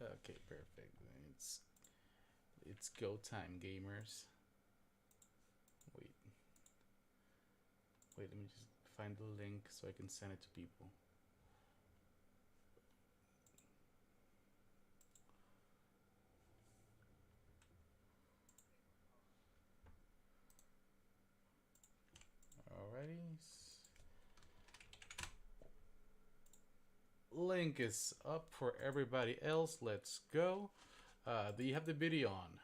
Okay, perfect. It's go time, gamers. Wait, wait. Let me just find the link so I can send it to people. Alrighty. Link is up for everybody else. Let's go. Do you have the video on?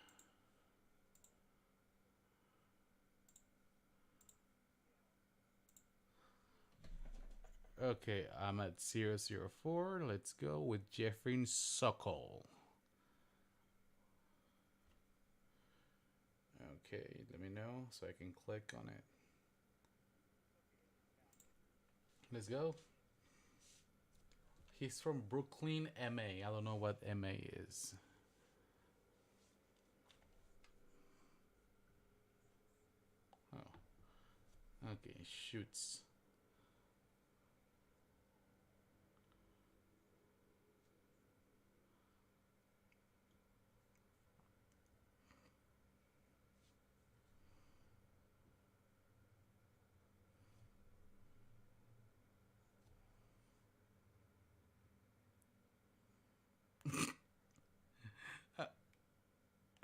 Okay, I'm at 004. Let's go with Jeffrey Sokol. Okay, let me know so I can click on it. Let's go. He's from Brooklyn, MA. I don't know what MA is. Oh, okay, shoots.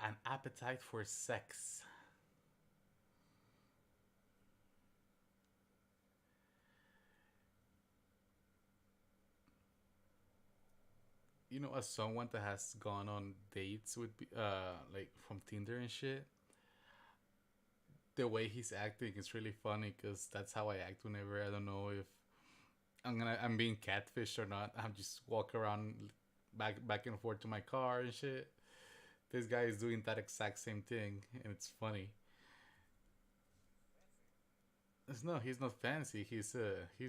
An appetite for sex. You know, as someone that has gone on dates with, like from Tinder and shit, the way he's acting is really funny because that's how I act whenever I don't know if I'm being catfished or not. I'm just walk around back and forth to my car and shit. This guy is doing that exact same thing, and it's funny. No, he's not fancy. He's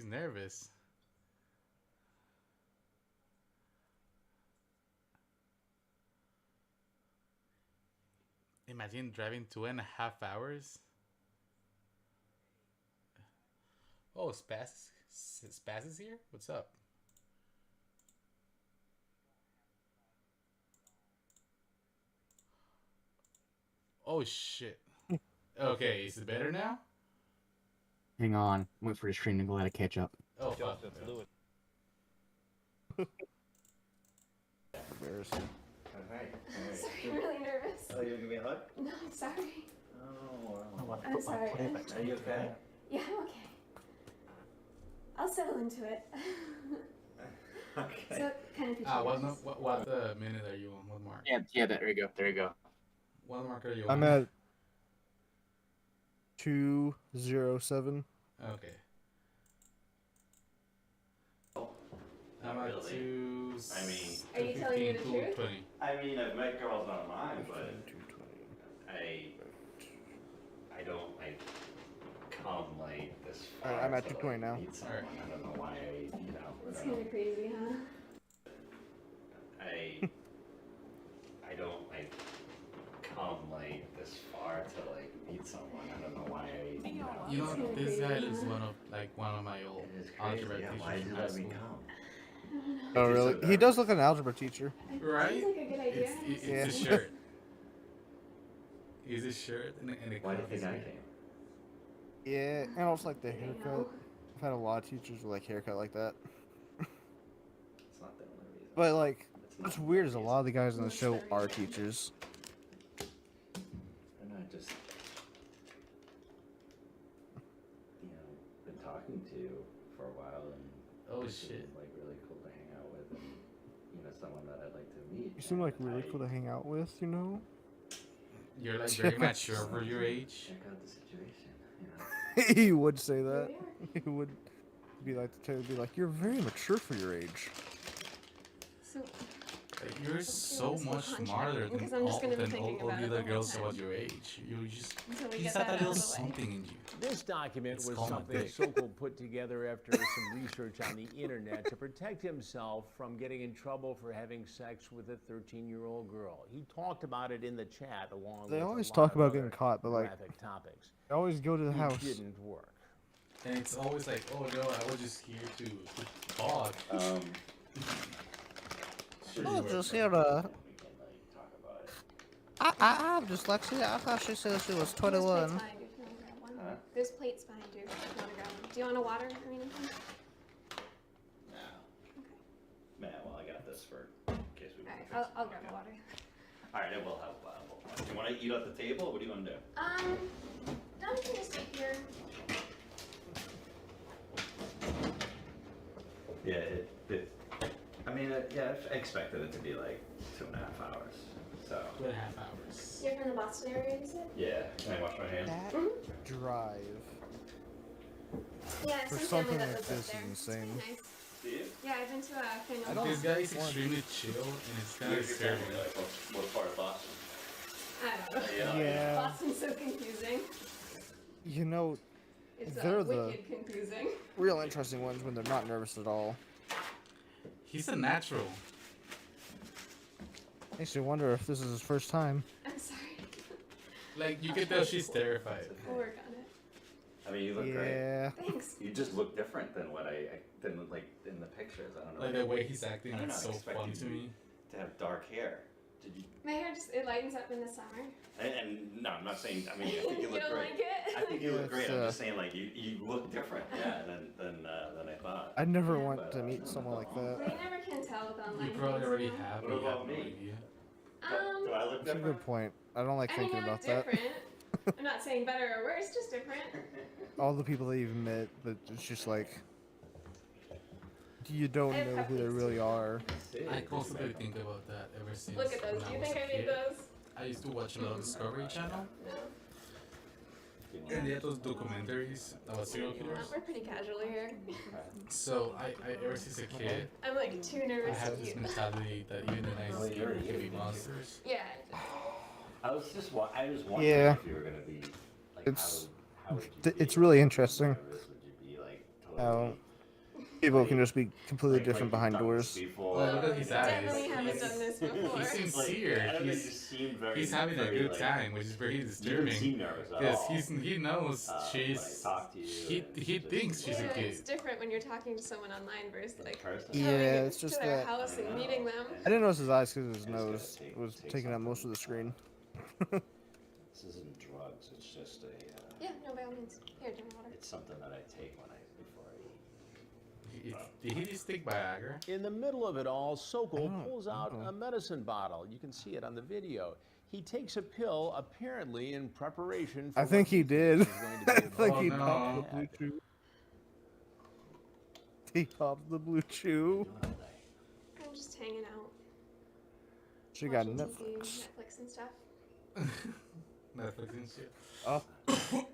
nervous. Imagine driving 2.5 hours. Oh, Spaz is here. What's up? Oh shit. Okay, is it better now? Hang on. Wait for the stream to go out of catch up. Oh fuck. Embarrassing. Alright. Sorry, I'm really nervous. Oh, you gonna give me a hug? No, I'm sorry. Oh, Well, I'm sorry. Are you okay? Yeah, I'm okay. I'll settle into it. Okay. So, kind of What minute are you on? What mark? Yeah, there you go. There you go. What mark are you I'm on? at 207. Okay. Oh, I'm not at really. two. I mean- Are you telling me the 215, truth? 220. I mean, I've met girls online, but 220. I don't like come like this far. Alright, I'm at to, 220 now. meet someone. I don't know why It's I kind of crazy, huh? I don't like come like this far to like meet someone. I don't know why You know, It's this kinda guy crazy, is huh? one of my old It is algebra crazy. teachers Why did from you high let me school. come? Oh, You're really? so He does nervous. look like an algebra teacher. Right? Seems like a good idea. It's Yeah. his shirt. Is his shirt and the Why do you cuff think is I weird. came? Yeah, and also like the I know. haircut. I've had a lot of teachers with like haircut like that. It's not the only reason. But like, It's not what's the weird only is a reason. lot of the guys on the What's show the are reason? teachers. And I just, been talking to for a while, and Oh this shit. is, like really cool to hang out with, and someone that I'd like to meet. You seem like and really I cool to hang out with, you know? You're like very Check out- mature for your age. Check out the situation. He would say that. Here we are. He would be like, you're very mature for your age. So, Like, you're so this much contract smarter thing, than 'cause I'm just all gonna be than thinking all about the it other the whole girls time. about your age. You just until we you get just have that that out little of the way. something in you. This document It's was called a something dick. Sokol put together after some research on the internet to protect himself from getting in trouble for having sex with a 13-year-old girl. He talked about it in the chat along They with always a lot talk of about other getting caught, but, like, graphic topics. They always go to the It house. didn't work. And it's always like, oh no, I was just here to talk. Should Oh, just here to. We can like talk about it. I have dyslexia. I thought she said she was There's plates 21. behind you if you want to grab one. Huh? There's plates behind you if you want to grab one. Do you want a water or anything? No. Okay. Man, well, I got this for in case we. All right, I'll grab the water. All right, I will have. Do you want to eat at the table? Or what do you want to do? No, we can just eat here. Yeah, I mean, yeah, I expected it to be like 2.5 hours. So. 2.5 hours. You're from the Boston area, you said? Yeah. Can I wash my hands? That drive Yeah, for some something family that like lives up this there. is It's pretty insane. nice. Do you? Yeah, I've been to a I family. don't- This guy is One. extremely chill and it's kind Where's of your scary. family? Like, what part of Boston? I don't know. Yeah. Boston's so confusing. You know, It's They're the- wicked confusing. real interesting ones when they're not nervous at all. He's a natural. Makes me wonder if this is his first time. I'm sorry. Like, you can tell she's terrified. We'll work on it. I mean, you look great. Yeah. Thanks. You just look different than what I than like in the pictures. I don't know. Like, the way he's acting, I don't that's know, so expect funny you to me. to have dark hair. Did you? My hair just, it lightens up in the summer. And no, I'm not saying. I mean, I think you You look don't great. like it? I think you look great. It's, I'm just saying, like you look different. Yeah, than I thought. I never Yeah. want to meet someone like Well, that. you never can tell with online You probably things, already you know? have, What but you have about no me? idea. Do I look That's a different? good point. I don't like I mean, thinking you look about that. different. I'm not saying better or worse, just different. All the people that you've met, but it's just like you don't I have know who they cupcakes really too. are. I constantly think about that ever since. Look at those. when Do you I was think a I made kid. those? I used to watch a lot of Discovery Channel, No. and they had those documentaries about serial No, killers. we're pretty casual here. So I ever since a kid, I'm like too I nervous to have this eat. mentality that even the nice people can be monsters. Yeah. I was wondering Yeah. if you were gonna be like It's- how would you It's be? really interesting Nervous? Would you be like how totally? people can just be completely like, different you've behind done doors. this before, Oh, look at his eyes. Definitely haven't done this before. He's sincere. Like, I don't know, you He's just seemed very. he's having a very, good like, time, which is very You didn't disturbing. seem nervous at Because all. he knows when I she's talked to you he and he just- thinks she's a Yeah, kid. it's different when you're talking to someone online versus in like person. Yeah, coming it's to just their that- house and meeting them. I didn't notice his eyes because his It's gonna nose take- was take taking up something. most of the screen. This isn't drugs. It's just a. Yeah, no, by all means. Here, drink water. It's something that I take before I eat. Did he just take Viagra? In the middle of it all, Sokol don't pulls out know. a medicine bottle. You can see it on the video. He takes a pill, apparently in preparation for I think what he did. thinks is going to be I a think Oh, he no. popped the blue chew. He popped the blue chew. Doing all day. I'm just hanging out. She got watching Netflix. TV, Netflix and stuff. Netflix and shit. Oh, No idea.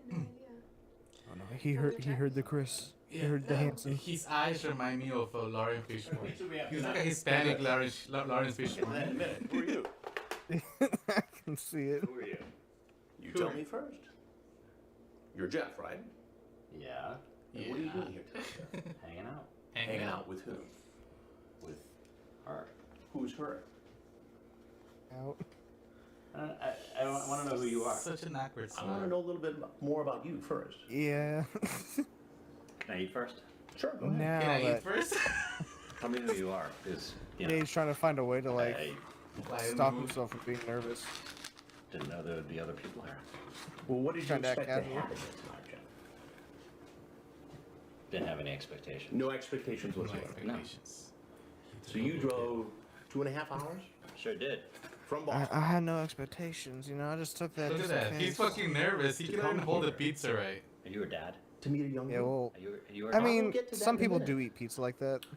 oh no, he heard the Chris. He heard the no, Hanson. his eyes remind me of Lauren Fishburne. He's like a Hispanic Lawrence Fishburne. minute. Who are you? I can see it. Who are you? You tell me first. You're Jeff, right? Yeah, And what are you doing here today, Jeff? hanging out Hanging out with whom? with her. Who's her? Out. I want to know who you are. Such an awkward I want to smile. know a little bit more about you first. Yeah. Can I eat first? Sure, go ahead. Now Can I eat that first? Tell me who you are, because you know, he's trying to find a way to like I stop himself from being nervous. didn't know there would be other people here. Well, what did you Trying to act expect to casual. happen here tonight, Jeff? Didn't have any expectations. No expectations No whatsoever. expectations. So you drove 2.5 hours Sure did. from I Boston. had no expectations, you know. I just took that. Look at just in that. He's case. fucking nervous. He can even hold the pizza right. Are you her dad? To meet a young Yeah, girl. well, Are you her I dad? mean, get to that some in a people minute. do eat pizza like that. They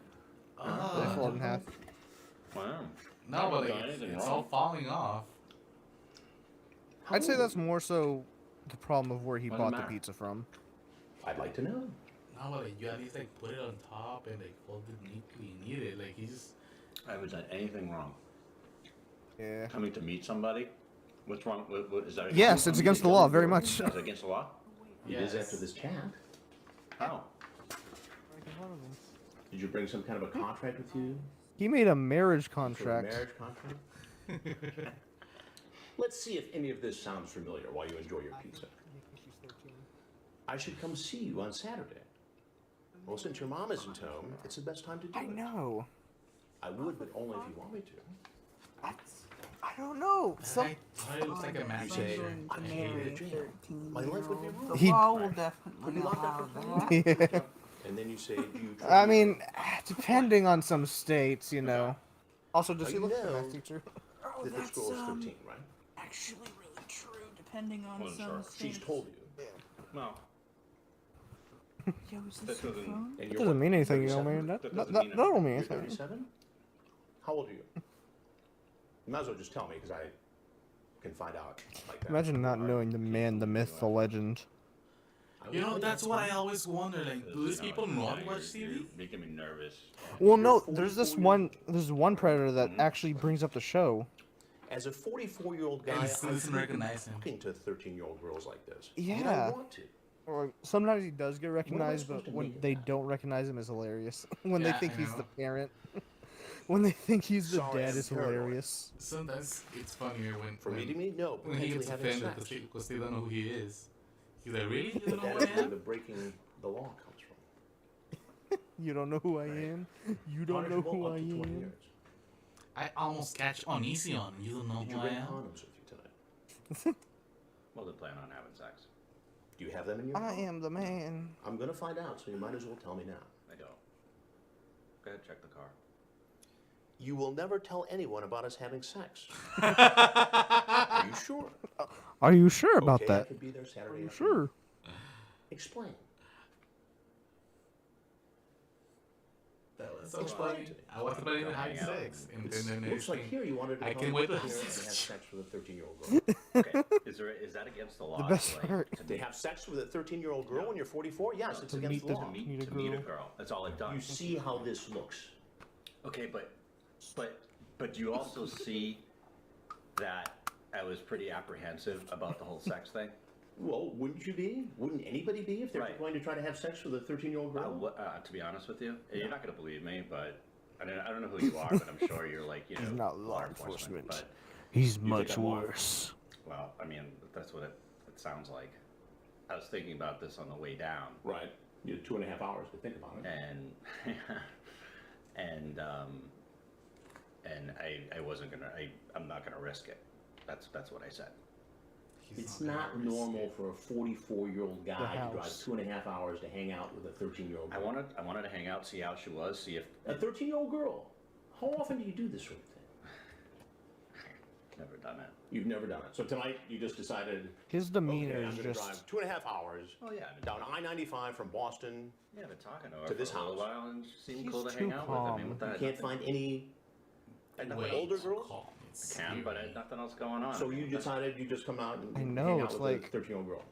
Ah. fold it in half. Wow. No, but Done like, anything it's wrong. all falling off. How I'd say old? that's more so the problem of where he Why bought does it the matter? pizza from. I'd like to know. No, but like, you at least like put it on top and like fold it neatly and eat it. Like he just. I haven't done anything wrong. Yeah. Coming to meet somebody? What's wrong? What is that? Yes, it's against the law, very much. Is it against the law? It is Yes. after this chat. How? Did you bring some kind of a contract with you? He made a marriage For a contract. marriage contract? Let's see if any of this sounds familiar while you enjoy your pizza. I should come see you on Saturday. Well, since your mom isn't home, it's the best time to do I it. know. I would, but only if you want me to. I don't know. I thought it looks like a math say, teacher. I hate a dream. My life would be ruined. The He- law will Would definitely be locked allow up for that. Yeah. And then you say, do you I truly mean, depending on some states, you know. Also, does Oh, he you look like a know. math teacher? Oh, that this girl is 13, right? actually really true, depending on Well, some sure. states. She's told you. No, Yo, is that this your doesn't- phone? And It you're doesn't what, mean anything, you know, 37? man. That That that, doesn't that, mean don't mean You're anything. 37? How old are you? You might as well just tell me, because I can find out like that. Imagine not knowing the man, the myth, the legend. I You know, would- that's what I always wonder. Like, do these people not watch You're TV? making me nervous. Well, You're no, 44 there's one predator that actually brings up the show. As a 44-year-old guy, And I still doesn't wouldn't be recognize him. talking to 13-year-old girls like this. And I Yeah. want to. Or sometimes he does get recognized, supposed but to when mean they that? don't recognize him, is hilarious. When they Yeah, think I he's know. the parent, when they think he's the Sorry, dad, I'm is paranoid. hilarious. Sometimes it's funnier when For when, meeting me, no. when he Potentially gets having offended sex. because they don't know who he is. He's like, really? You don't know That who is I where am? the breaking the law comes from. You don't know who I am. You don't know Punishable who up I to 20 am. years. I almost catch uneasy on. You don't know Did who you I bring am? condoms with you tonight? Well, they plan on having sex. Do you have them in your I car? am the man. I'm gonna find out, so you might as well tell me now. I don't. Go ahead, check the car. You will never tell anyone about us having sex. Are you sure? Are you sure about Okay, I that? could be there Saturday. afternoon. Sure. Explain. That was so Explain funny. to me. I wasn't ready to have Hang out. sex. And It's, then looks like everything. here you wanted to I come can't wait to here have and sex. have sex with a 13-year-old girl. Okay, is that against the law? The best to, like, part. to They meet, have sex with a 13-year-old girl when you're 44? Yes, it's To against meet the the- law. Meet a to meet a girl. girl. That's all I've done. You see how this looks. Okay, but you also see that I was pretty apprehensive about the whole sex thing. Well, wouldn't you be? Wouldn't anybody be if they're Right. going to try to have sex with a 13-year-old girl? To be honest with you, you're not gonna believe me, but I don't know who you are, but I'm sure you're like He's not law enforcement. But He's think much I'm lying? worse. well, I mean, that's what it sounds like. I was thinking about this on the way down, Right. You had 2.5 hours to think about it. and and I wasn't gonna. I'm not gonna risk it. That's what I said. He's It's gonna not risk normal it. for a 44-year-old guy to drive house. 2.5 hours to hang out with a 13-year-old I girl. wanted to hang out, see how she was, see if A 13-year-old girl? How often do you do this sort of thing? never done it. You've never done it. So tonight you just decided, His demeanor okay, I'm is going to just. drive 2.5 hours Oh yeah, I've been down I-95 from Boston. Yeah, I've been talking to her To for this a little house. while, and she seemed He's cool to too hang out with. I mean, calm. what the You heck? can't find any. Way older too girls? calm. It's Can, but I eerie. had nothing else going on. So I mean, you what the- decided you just come out and I know, hang out it's with like- a 13-year-old girl.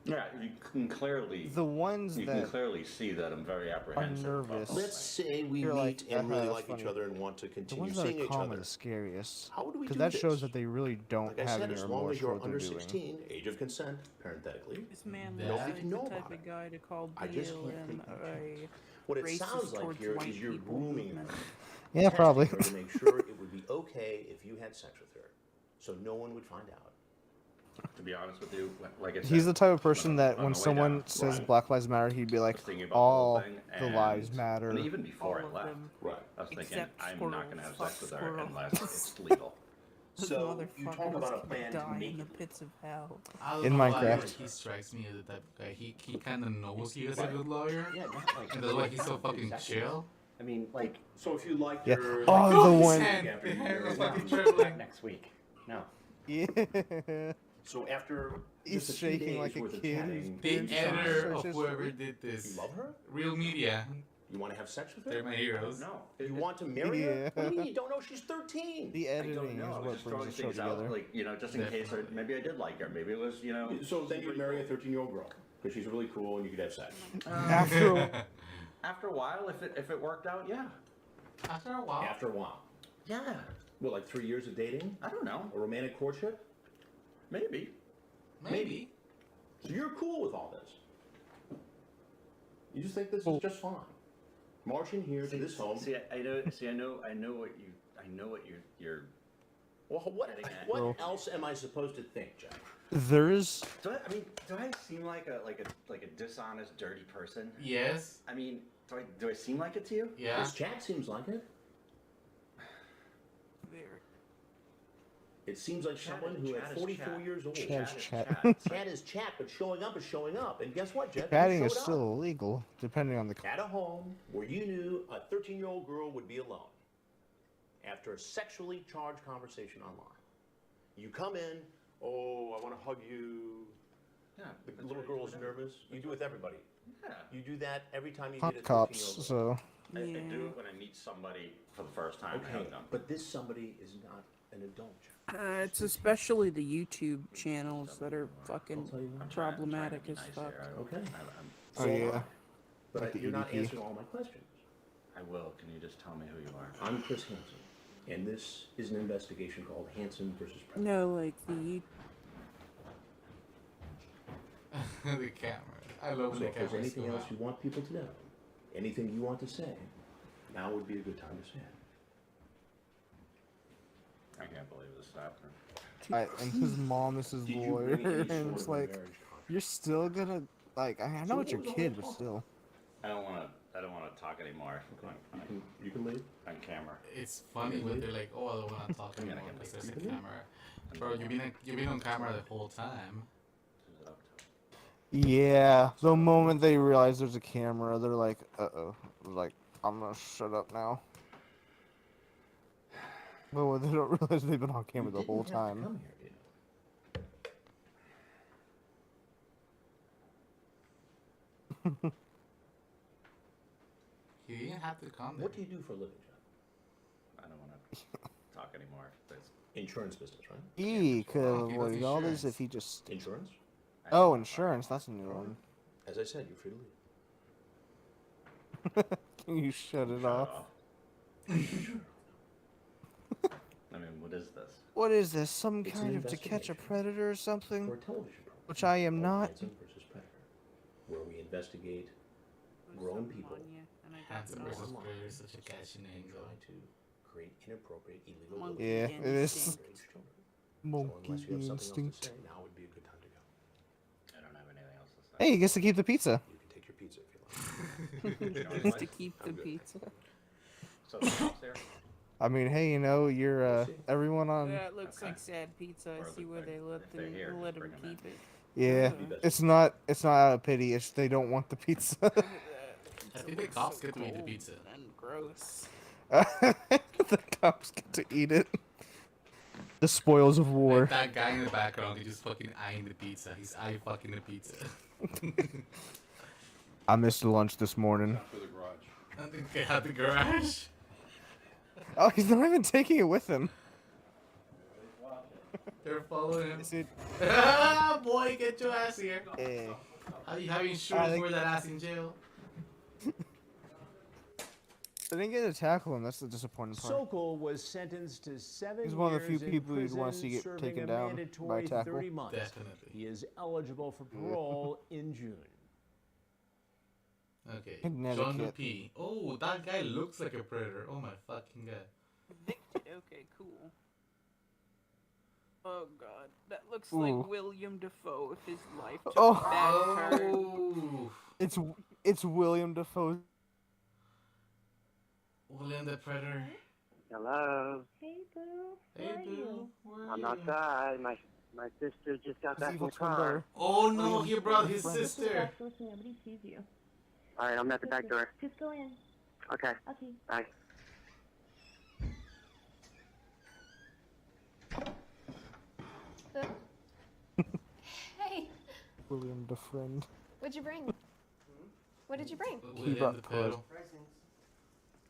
Yeah, you can clearly. The ones You can that clearly see that I'm very apprehensive. about nervous. the whole Let's thing. say we You're meet like, and really that's like each funny. other and want to the continue ones that seeing are each calm other. are the scariest. How do we Because do that this? shows that they really don't Like I have said, any as long remorse as for you're what under they're doing. 16, age of consent, parenthetically. This man Nobody looks like can know the type about of it. guy to call I just BLM can't a What it racist sounds like towards here white is you're people grooming movement. her. Yeah, probably. Testing her to make sure it would be okay if you had sex with her, so no one would find out. To be honest with you, like I said, He's the type of person on that the when way someone down, says right. Black Lives Matter, he'd be I like, was thinking about the whole all thing, the and- lives matter. And even before All I of left, them. Right. I was thinking Except I'm squirrel, not gonna have fuck sex with her squirrel. unless it's legal. Those So, you talk about a motherfuckers plan die to in make the it. pits of hell. I don't In know why, Minecraft. like, he strikes me as the type of guy. He kind of knows he is a Right. good lawyer, Yeah, not like. and that's why he's so fucking exactly. chill. I mean, like, So if you like Yeah. your... Oh, No, the his one. hand, the hair was No. fucking trembling. next week. No. Yeah. So after He's just a few shaking days like a worth of kid. chatting, The you decide- editor of Searches. whoever did You this, love her? Real Media, You want to have sex with her? they're my heroes. No, You want to marry her? Yeah. What do you mean you don't know she's 13? The I editing don't is know. I was what just brings throwing the show things out, together. like just in case. Definitely. Maybe I did like her. Maybe it was So then you'd marry a 13-year-old girl because she's really cool and you could have sex. After After a while, if it worked out, yeah, After a while, After a while. yeah. What, like 3 years of dating? I don't know. A romantic courtship? Maybe. maybe. So you're cool with all this? You just think this is just fine? Marching here to this home. See, I know. See, I know what you're. Well, what Getting at. what else am I supposed to think, Jack? there's Do I seem like a dishonest, dirty person? Yes. I mean, do I seem like it to you? Yeah. This Jack seems like it. Very. It seems like someone who at 44 years old. Chat is chat. Chat is chat, but showing up is showing up. And guess what, Jeff? Chatting You is showed still up. illegal, depending on the. At a home where you knew a 13-year-old girl would be alone after a sexually charged conversation online. You come in, oh, I want to hug you. Yeah, The little girl's nervous. You do it with everybody. Yeah. You do that every time you Hot meet a cops, 13-year-old girl. so. I do it when I meet somebody for the first time. I Okay, hug them. but this somebody is not an adult. It's especially the YouTube channels that are fucking I'm problematic I'm as trying to fuck. be nice here. Okay. Oh So am yeah. I. But Like the you're not EDP. answering all my questions. I will. Can you just tell me who you are? I'm Chris Hansen, and this is an investigation called Hansen versus Predator. No, like the The camera. I love So the if there's camera. anything else you want people to know, anything you want to say, now would be a good time to say it. I can't believe this happened. And his mom is his Did you lawyer, bring any and sort it's of like, marriage contract? you're still gonna like. I know So it's your what was all kid, that but talk? still. I don't want to talk anymore You can leave. on camera. It's funny when they're like, "Oh, I don't want to talk anymore I can because make there's a it. camera." Bro, you've been on camera the whole time. Who's it up to? Yeah, the moment they realize there's a camera, they're like, "Uh-oh." Like, I'm gonna shut up now. But what they don't realize they've been on camera the whole You didn't have to time. come here, did you? You didn't have to come there. What do you do for a living, Jeff? I don't want to talk anymore. There's, Insurance business, right? He could have Okay, avoided that's all this insurance. if he just. Insurance? I Oh, don't wanna talk insurance. anymore. That's a new one. As I said, you're free to leave. Can you shut it Shut off? I mean, what is this? What is this? Some It's kind an of To Catch a investigation. Predator or something? For a television program. Which I am called not. Hansen versus Predator, where we investigate grown people Handsome versus online Predator is such a catchy name, who though. try to create inappropriate, illegal Monkey Yeah, videos it is. of underage children. So Monkey unless you have something else instinct. to say, now would be a good time to go. I don't have anything else to say. Hey, he gets to keep the pizza. You can take your pizza if you like. Just to keep the I'm good. pizza. So the cops there? I mean, hey, you know, you're see. everyone on. Yeah, it looks Okay. like sad pizza. Or I see the- where they let if they're here, them let just him bring 'em in. keep it. Yeah, Be best. it's not out of pity. It's they don't want the pizza. I think the cops get to eat the pizza. And gross. The cops get to eat it. The spoils of war. Like that guy in the background, he's just fucking eyeing the pizza. He's eye fucking the pizza. I missed lunch this morning. For the garage. I think they had the garage. Oh, he's not even taking it with him. They're following him. Is it? Ah, boy, get your ass here. Eh. How you have insurance think- for that ass in jail? They didn't get to tackle him. That's the disappointing part. Sokol was sentenced to 7 He's one of the few years in people you'd wanna prison, see get serving taken a down by a mandatory tackle. 30 months. Definitely. He is eligible for parole in June. Okay. Connecticut. John P. Oh, that guy looks like a predator. Oh my fucking god. Okay, cool. Oh god, that looks Ooh. like William Defoe if his life took Oh. a bad turn. Oh, It's William Defoe. William the Predator. Hello. Hey, boo. Hey, Where are boo. you? Where are I'm you? outside. My sister just got His back in evil the twin car. brother. Oh no, William he brought his Friend. sister. Listen, nobody sees you. All right, I'm at the back door. Just go in. Okay, Okay. bye. Hey, William DeFriend. what'd you bring? What did you bring? William brought the toys. Pedo.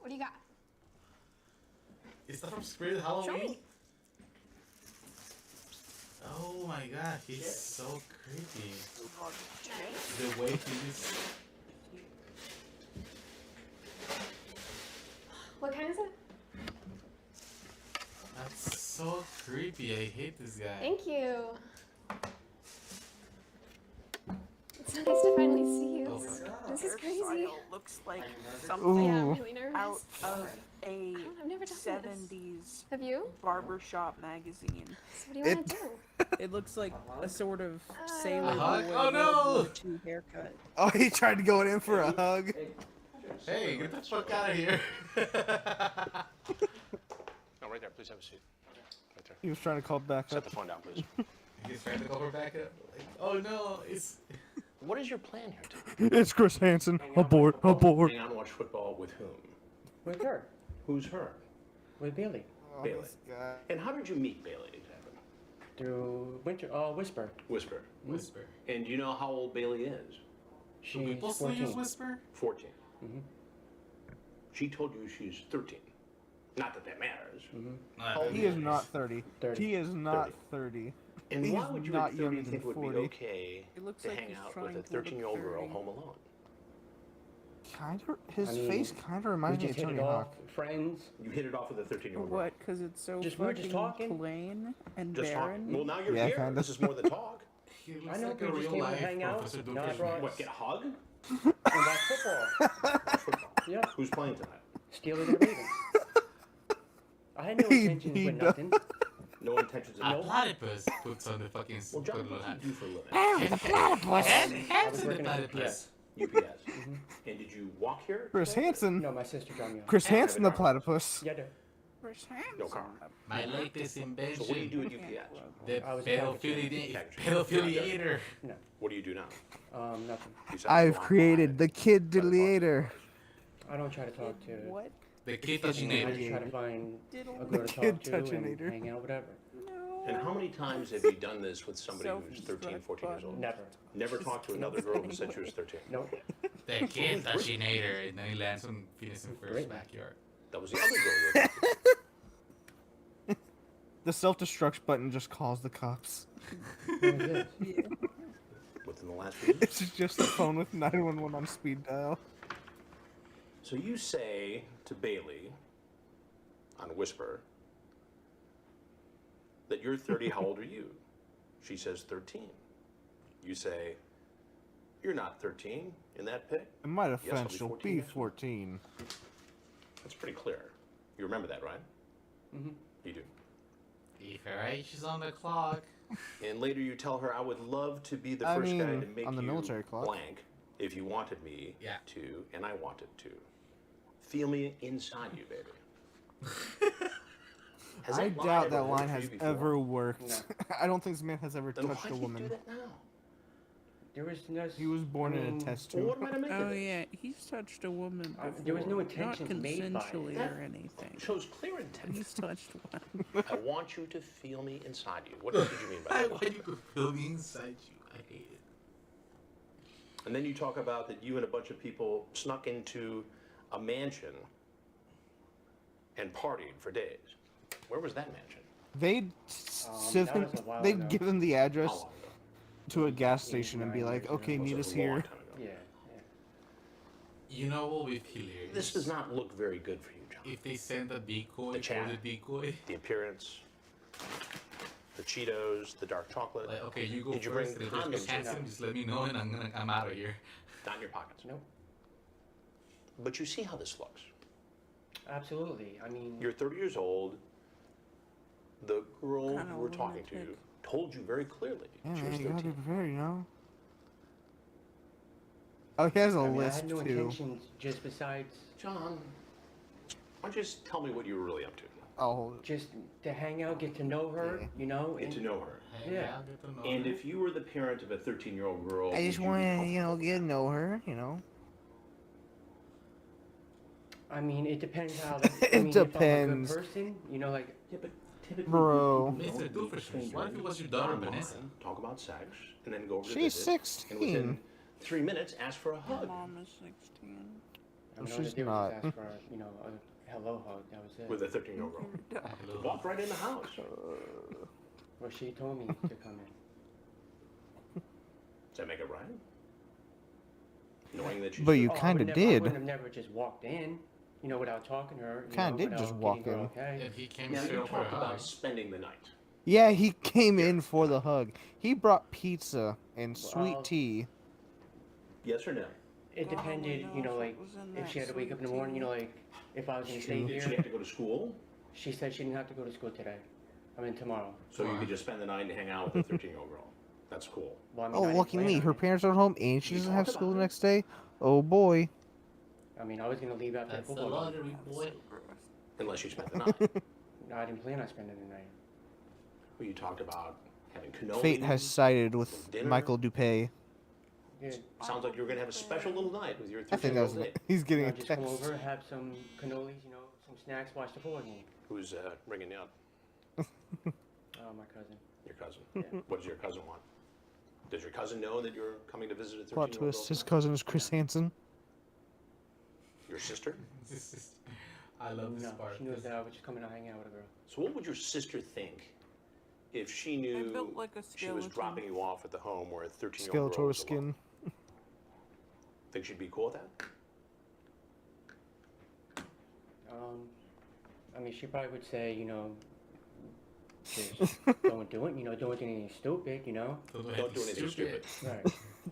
What do you got? Is that from Spirit Show Halloween? me. Oh my god, he's so creepy. The way he is. What kind is it? That's so creepy. I hate this guy. Thank you. It's so nice to finally see you. Oh my God. This is crazy. Hairstyle looks like Yeah, something I'm Ooh. really nervous. out of a I've never done this. 70s Have you? barbershop magazine. So what do you want to do? It looks like a sort of A Sailor hug? Boy Oh, World no! War II haircut. Oh, he tried to go in for a hug. Hey, get the fuck out of here. All right, right there. Please have a seat. Right there. He was trying to call back Set up. the phone down, please. He's trying to call her back up. Like, oh no, it's. What is your plan here, Tim? It's Chris Hansen. Abort. Abort. Hang out and watch football with whom? With her. Who's her? With Bailey. Bailey. This guy. And how did you meet Bailey, Devin? Through Whisper. Whisper. Whisper. And do you know how old Bailey is? Do people She's still use 14. Whisper? 14. Mhm. She told you she's 13. Not that that matters. He is not 30. 30. He is not 30. And He's why would you not at 30 younger think than it would 40. be okay It looks to like hang he's out trying with a to look 13-year-old girl 30. home alone? Kind of. His I mean, face kind of We reminds me just of hit Tony it off. Hawk. Friends. You hit it off with a 13-year-old girl. What? Because it's so Just- we're just fucking talking. plain and Just barren. talking. Well, now you're Yeah, here. kinda. This is more than talk. He looks I know, like we a just real came to life hang out. Professor No, I Duper. brought- What, get a hug? And watch football. Football. Yep. Who's playing tonight? Steelers and Ravens. I had no He- intentions he with does. nothing. No intentions of A no. platypus puts on the fucking. Well, John, put what on do you do for a living? Hands in the working at platypus. UPS. And did you walk here? Chris Hansen. No, my sister dropped me off. Chris Yeah, Hansen, the car. platypus. Yeah, I do. No car. My latest invention. So what do you do at UPS? The I was pedophiliator. What do you do now? Nothing. Besides I've go created online the Kid and try to talk to Diddleator. I don't try to talk to. What? The kid I touching just it. try to find a Diddle. girl to Kid talk to touchinator. and hang out, whatever. No. And how many times have you done this with somebody who's Self-destruct 13, 14 years old? Never. Never talked to another girl who said she was 13. Nope. The kid touching it. And then he lands on Phoenix in first Great. backyard. That was the other girl you were talking to. The self-destruct button just calls the cops. What is this? Yeah. Within the last few years. It's just a phone with 911 on speed dial. So you say to Bailey on Whisper that you're 30. How old are you? She says 13. You say, you're not 13 in that pic? In my Yes, I'll defense, be you'll 14 be next month. 14. That's pretty clear. You remember that, right? Mhm. You do. If her age is on the clock. And later you tell her, I would love to be the I first guy mean, to make on the you military clock. blank if you wanted me Yeah. to, and I wanted to. Feel me inside you, baby. Has I that doubt ever that worked line for has you before? ever worked. No. I don't think this man has ever Then why touched do a you woman. do that now? There was no. He was born I in mean, a test Well, tube. what am I to make of Oh it? yeah, he's touched a woman before. There was no Not intentions made by it. consensually That- or anything. Shows clear intent. He's touched one. I want you to feel me inside you. What did you mean by I that? want you to feel me inside you. I hate it. And then you talk about that you and a bunch of people snuck into a mansion and partied for days. Where was that mansion? They'd that was a while they'd ago. give him the How address long ago? to a gas station and be 9 like, years ago. "Okay, Was meet it us a long here." time ago? Yeah. You know what would be hilarious? This does not look very good for you, John. If they send a decoy The for chat. the decoy. The appearance, the Cheetos, the dark chocolate, Like, okay, you go Did you bring first. And if there's condoms? handsome, just let me know and I'm out of here. not in your pockets. Nope. But you see how this looks. Absolutely. I mean, You're 30 years old. The girl Kinda you were talking to lunatic. told you very clearly Yeah, she was man, you gotta be 13. prepared, you know. Oh, he has a I mean, I list had no too. intentions just besides John, why don't you just tell me what you were really up to? Oh, just to hang out, get to know her, Yeah. you know. Get to know her. Hey, Yeah. I'll get to know And her. if you were the parent of a 13-year-old girl, I just would you be want to, comfortable? get to know her, you know. I mean, it depends how. Like, It I mean, depends. If I'm a good person, you know, like Yeah, but typically Bro. people Mr. don't meet Doofenshmirtz, strangers, what if it was your daughter, bond, Vanessa? talk about sex, and then go over to She's visit, and 16. within 3 minutes, ask for a My hug mom is 16. I mean, all she's they did was not. just ask for, you know, a hello hug. That was it. with a 13-year-old girl. Hello. Walk right in the house. Well, she told me to come in. Does that make it right? Knowing that she's But you Oh, I kind of would never- I did. wouldn't have never just walked in, you know, without talking to her. You Kinda know, did without just walk getting her in. Okay. If he came Now straight you up for a talked hug. about spending the night. Yeah, he came in for the hug. He brought pizza and sweet Well, tea. Yes or no? It God depended, only you know, knows like what was in if that she had to wake up in the sweet morning, you know, tea. like if I was gonna stay Did she here. have to go to school? She said she didn't have to go to school today. I mean tomorrow. So you could just spend the night and hang out with a 13-year-old girl. That's cool. Well, I mean, Oh, I didn't lucky plan me. on Her it. parents are at home and she You doesn't have talked school the about it. next day. Oh boy. I mean, I was gonna leave after the That's the football game. lottery, boy. Unless you spent the night. I didn't plan on spending the night. Well, you talked about having cannolis. Fate has sided with dinner. Michael Dupay. Yeah. Sounds like you were gonna have a special little night with your I think that 13-year-old was date. he's getting You a know, just come text. over, have some cannolis, you know, some snacks, watch the football game. Who's ringing you up? My cousin. Your cousin. Yeah. What does your cousin want? Does your cousin know that you're coming to visit a 13-year-old Plot twist: his cousin is Chris Hansen. Your sister? I love this No, part. she knows that I was just coming to hang out with a girl. So what would your sister think if she knew built like a she was skeleton. dropping you off at the home where a 13-year-old girl Skeletor was alone? skin. Think she'd be cool with that? I mean, she probably would say, you know, just don't do it, you know, don't do anything stupid, you know. Don't do anything stupid. Right.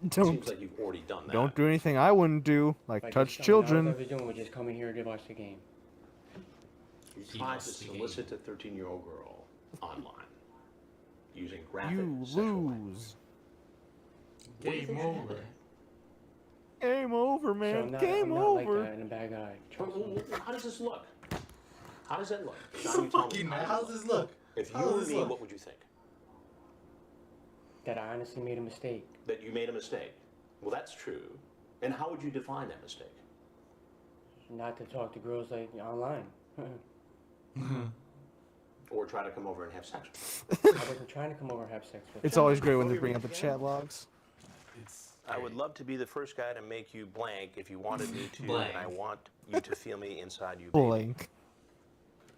Don't Seems like you've already done that. don't do anything I wouldn't do, like But touch just, I mean, all children. I was doing was just coming here to watch the game. You He tried to lost the game. solicit a 13-year-old girl online using graphic You sexual language. lose. Game over. Game over, So man. I'm not, Game I'm not over. like that and a bad guy. But, Trust me. how does this look? How does that look? So Sean, you tell me. fucking mad. How's this look? If you How were does this me, look? what would you think? That I honestly made a mistake. That you made a mistake. Well, that's true. And how would you define that mistake? Not to talk to girls like online. Or try to come over and have sex with I wasn't trying to come over and have sex with It's her. always great when they bring up the chat logs. It's I would love to be the first guy to make you blank if you wanted me to, Blank. and I want you to feel me inside you, baby. Blank.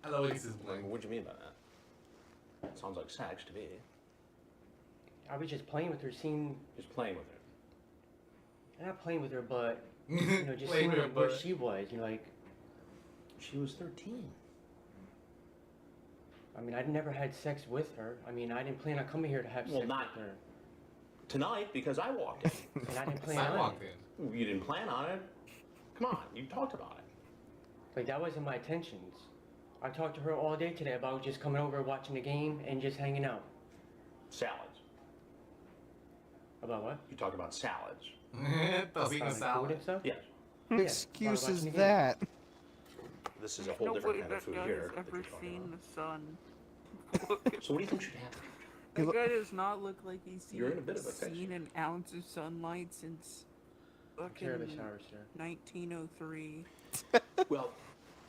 I love Alexis Like, blank. what do you mean by that? Sounds like sex to me. I was just playing with her, seeing, Just playing with her. not playing with her, but, you know, just Playing seeing with her, where but- she was, you know, like, She was 13. I mean, I'd never had sex with her. I mean, I didn't plan on coming here to have Well, sex not- with her. Tonight, because I walked in. And I didn't plan I on walked it. in. You didn't plan on it. Come on, you talked about it. Like, that wasn't my intentions. I talked to her all day today about just coming over, watching the game, and just hanging out. Salads. About what? You talked about salads. Tossing a Food salad. and stuff? Yes. Yeah, Excuse while is watching the game. that? This is a whole Nobody different kind of that food guy here. has that ever you're talking seen about. the sun. So what do you think should happen? That guy does not look like he's You're in a bit of a fix. seen an ounce of sunlight since fucking Care of the shower, sir. 1903. Well,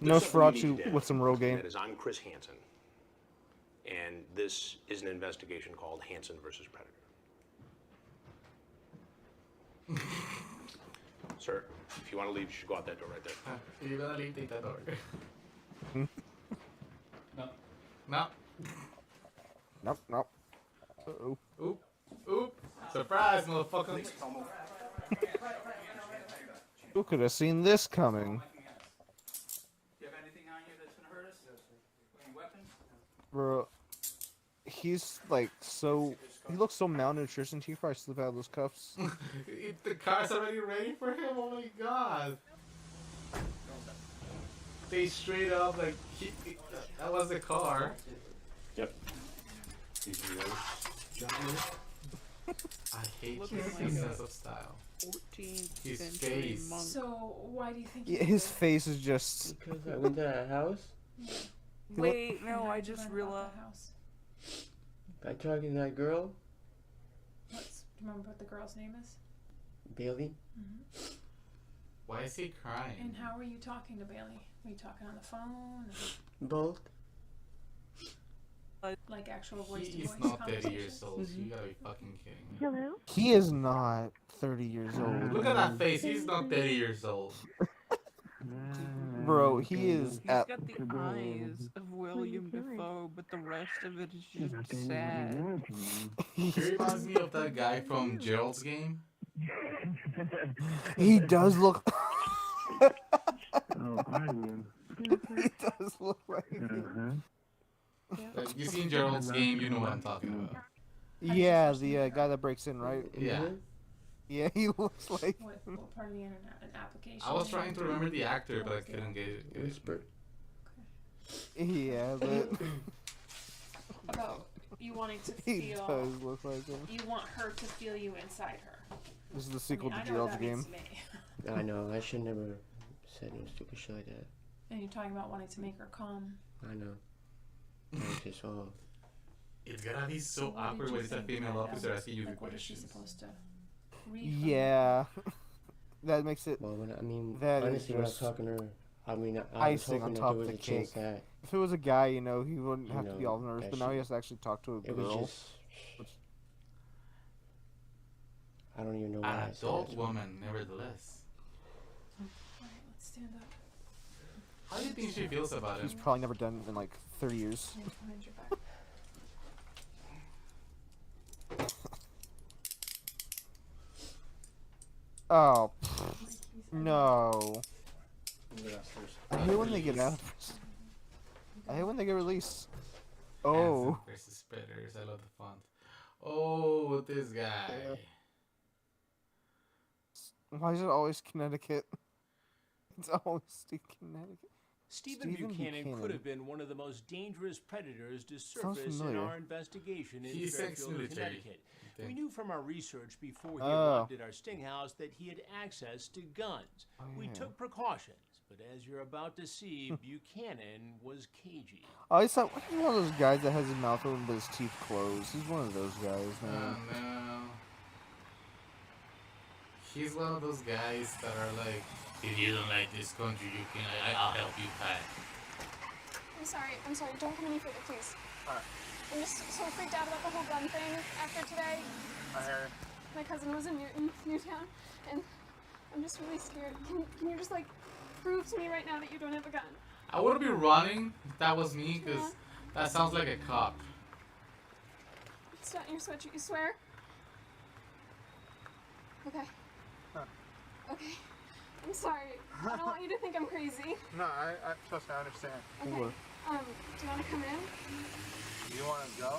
there's something you need Nosferatu to do. with some Rogaine. That is, I'm Chris Hansen, and this is an investigation called Hansen versus Predator. Sir, if you want to leave, you should go out that door right there. If you're gonna leave, take that door. No. No. Nope, nope. Uh-oh. Oop. Oop. Surprise, motherfucker. Who could have seen this coming? Do you have anything on you that's gonna hurt us? Any weapons? Bro, he's like so. He looks so malnutritioned. He probably slip out of those cuffs. The car's already ready for him. Oh my god. They straight up like that was the car. Yep. I hate Look his at my sense of style. 14th His century face. monk. So why do you think? Yeah, his face is just. Because I went to that house, Wait, no, How'd I you just learn about realized. that house? I talked to that girl, Do you remember what the girl's name is? Bailey. Why is he crying? And how were you talking to Bailey? Were you talking on the phone? Both. Like actual voice to He's voice not 30 years conversations? old, so you gotta be fucking kidding me. Hello? He is not 30 years old. Look at that face, he's not 30 years old. Bro, he is He's at. got the eyes of William Dafoe, but the rest of it is just sad. He reminds me of that guy from Gerald's Game. He does look. Oh, hi, Ian. He does look like him. Like, you seen Gerald's Game, you know what I'm talking about. Yeah, the guy that breaks in, right? Yeah. Yeah, he looks like. What part of the internet? An application? I was trying to remember the actor, but I couldn't get it. Whisper. Yeah, but About you wanting to he feel. does look like him. You want her to feel you inside her. This is the sequel I to know what Gerald's that means Game. to me. I know. I should never said no stupid shit like that. And you're talking about wanting to make her calm. I know. just all. It's gotta be so awkward when it's a female officer asking you the Like, what is she questions. supposed to read from? Yeah. That makes it. Well, I mean, That is honestly, when I was just talking to her, I mean, I was icing on hoping that top there of was the a chance cake. that, If it was a guy, you know, he wouldn't you have to be know, all nervous. that But now she- he has to actually talk to a it was girl. just, I don't even know why An I said adult that. woman, nevertheless. Alright, let's stand up. How do you think she feels about He's it? probably never done it in like 30 years. Hands behind your back. Oh, Like he's no. Go downstairs. I hate when they get out. I hate when they get released. Oh. Hanson versus Predators. I love the font. Oh, this guy. Why is it always Connecticut? It's always Connecticut. Stephen Stephen Buchanan Buchanan. could have been one of the most dangerous predators to Sounds surface in familiar. our investigation in He's Fairfield, ex-military, Connecticut. I think. We knew from our research before he Oh. arrived at our sting house that he had access to guns. We yeah. took precautions, but as you're about to see, Buchanan was cagey. I always thought, what is one of those guys that has his mouth open but his teeth closed? He's one of those guys, Oh man. no. He's one of those guys that are like, if you don't like this country, you can. I'll help you pack. I'm sorry, don't come any further, please. Alright. I'm just so freaked out about the whole gun thing after today. My cousin was in Newtown, and I'm just really scared. Can you just, like, prove to me right now that you don't have a gun? I wouldn't be running if that was me, because Yeah. that sounds like a cop. It's not in your sweatshirt, you swear? Okay. Okay. I'm sorry. I don't want you to think I'm crazy. No, I trust me, I understand. Okay. Do you want to come in? Do you want to go?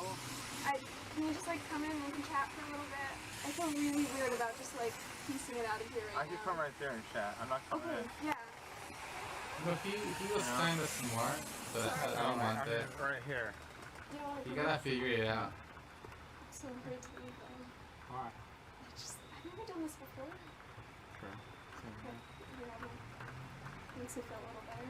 Can you just, like, come in and we can chat for a little bit? I feel really weird about just, like, piecing it out of here right now. right there and chat. I'm not Okay, yeah. But he was kind of smart, but I don't want that. right here. You don't want to You come gotta in? figure it out. I'm so afraid to leave, though. Why? I've never done this before. Sure. Okay, yeah, makes me feel a little better.